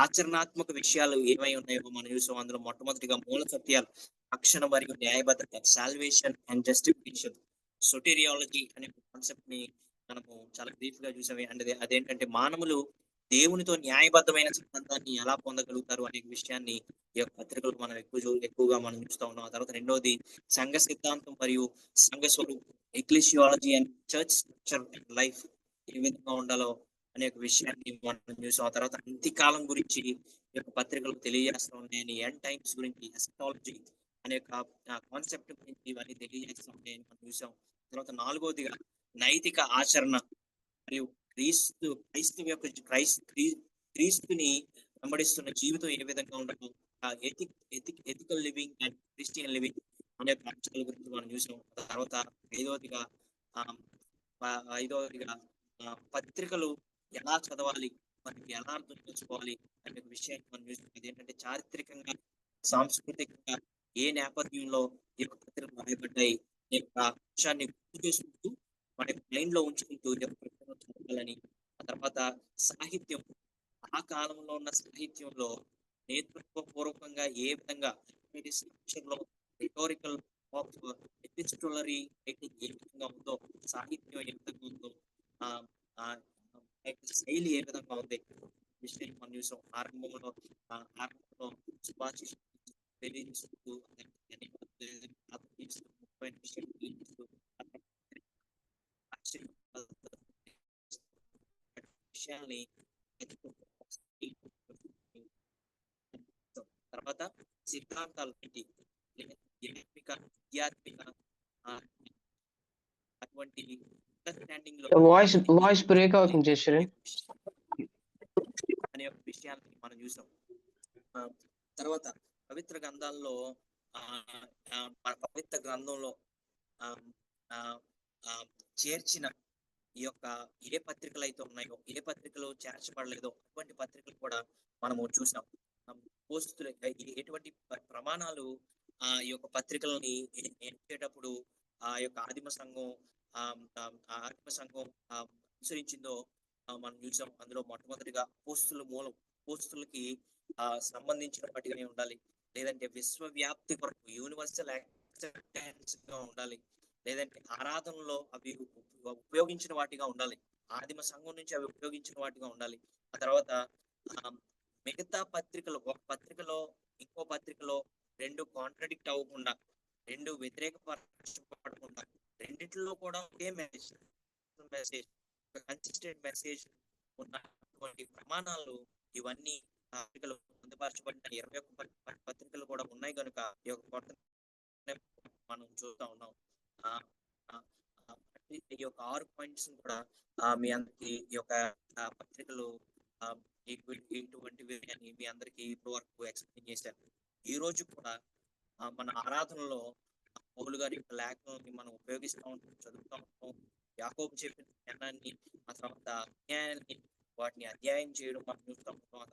ఆచరణాత్మక విషయాలు ఏమై ఉన్నాయో మనం చూసాం. అందులో మొట్టమొదటిగా మూల సత్యాలు, రక్షణ మరియు న్యాయబద్ధత, సాల్వేషన్ అండ్ జస్టిఫికేషన్, సొటేరియాలజీ అనే కాన్సెప్ట్ ని మనము చాలా బ్రీఫ్ గా చూసాము. అంటే అదేంటంటే మానవులు దేవునితో న్యాయబద్ధమైన సిద్ధాంతాన్ని ఎలా పొందగలుగుతారు అనే విషయాన్ని ఈ యొక్క పత్రికలు మనం ఎక్కువగా మనం చూస్తూ ఉన్నాం. ఆ తర్వాత రెండవది సంఘ సిద్ధాంతం మరియు సంఘ స్వరూపం, ecclesiology and church structure and life ఏ విధంగా ఉండాలో అనేక విషయాన్ని మనం చూసాం. ఆ తర్వాత అంత్యకాలం గురించి ఈ యొక్క పత్రికలు తెలియజేస్తూ ఉన్నాయని, ఎండ్ టైమ్స్ గురించి, ఎస్కాలజీ అనే కాన్సెప్ట్ గురించి ఇవన్నీ తెలియజేస్తూ ఉన్నాయని మనం చూసాం. తర్వాత 4వదిగా నైతిక ఆచరణ మరియు క్రీస్తుని వెంబడిస్తున్న జీవితం ఏ విధంగా ఉండాలి, ethical living and Christian living అనే అంశాల గురించి మనం చూసాం. తర్వాత ఐదవదిగా పత్రికలు ఎలా చదవాలి, మనకి ఎలా అర్థం చేసుకోవాలి అనే విషయాన్ని మనం చూసాం. అదేంటంటే చారిత్రకంగా, సాంస్కృతికంగా ఏ నేపథ్యంలో ఈ యొక్క పత్రికలు రాయబడ్డాయి అనే అంశాన్ని గుర్తు చేసుకుంటూ మన మైండ్ లో ఉంచుకుంటూ చదవాలని. ఆ తర్వాత సాహిత్యం, ఆ కాలంలో ఉన్న సాహిత్యంలో నేతృత్వపూర్వకంగా ఏ విధంగా రిటోరికల్ ఎపిస్టోలరీ రైటింగ్ ఏ విధంగా ఉందో, సాహిత్యం ఏ విధంగా ఉందో, శైలి ఏ విధంగా ఉంది విషయం మనం చూసాం. ఆరంభంలో సుభాషిస్తూ తెలియజేస్తూ విషయాల్ని తర్వాత సిద్ధాంతాలు ఏంటి, విద్యాత్మిక అటువంటి అండర్స్టాండింగ్ లో వాయిస్ బ్రేక్ అవుతుంది జశ్వరన్ అనే ఒక విషయాన్ని మనం చూసాం. తర్వాత పవిత్ర గ్రంథాల్లో పవిత్ర గ్రంథంలో చేర్చిన ఈ యొక్క ఏ పత్రికలు అయితే ఉన్నాయో, ఏ పత్రికలు చేర్చబడలేదో అటువంటి పత్రికలు కూడా మనము చూసాం. పోస్టులు ఎటువంటి ప్రమాణాలు ఈ యొక్క పత్రికలని ఎంచేటప్పుడు ఆ యొక్క ఆదిమ సంఘం అనుసరించిందో మనం చూసాం. అందులో మొట్టమొదటిగా పోస్టులకి సంబంధించిన వాటిగానే ఉండాలి, లేదంటే విశ్వవ్యాప్తి కొరకు యూనివర్సల్ యాక్సెప్టెన్స్ గా ఉండాలి, లేదంటే ఆరాధనలో అవి ఉపయోగించిన వాటిగా ఉండాలి, ఆదిమ సంఘం నుంచి అవి ఉపయోగించిన వాటిగా ఉండాలి. ఆ తర్వాత మిగతా పత్రికలు, ఒక పత్రికలో ఇంకో పత్రికలో రెండు కాంట్రడిక్ట్ అవ్వకుండా, రెండు వ్యతిరేకపరచబడకుండా, రెండిట్లో కూడా ఒకే మెసేజ్ కన్సిస్టెంట్ మెసేజ్ ఉన్నటువంటి ప్రమాణాలు ఇవన్నీ పత్రికలు పొందుపరచబడిన 21 పత్రికలు కూడా ఉన్నాయి కనుక ఈ యొక్క కొత్త మనం చూస్తా ఉన్నాం. ఆ ఆ, ఆ, ఈ యొక్క 6 పాయింట్స్ కూడా మీ అందరికి ఈ యొక్క పత్రికలు ఆ, ఇటువంటివి అని మీ అందరికి ఇప్పటి వరకు ఎక్స్ప్లెయిన్ చేశారు. ఈ రోజు కూడా మన ఆరాధనలో పౌలు గారి యొక్క లేఖనాన్ని మనం ఉపయోగిస్తూ ఉంటాం, చదువుతూ ఉంటాం. యాకోబు చెప్పిన జ్ఞానాన్ని, ఆ తర్వాత అన్యాయాన్ని వాటిని అధ్యాయం చేయడం మనం చూస్తూ ఉంటాం. ఆ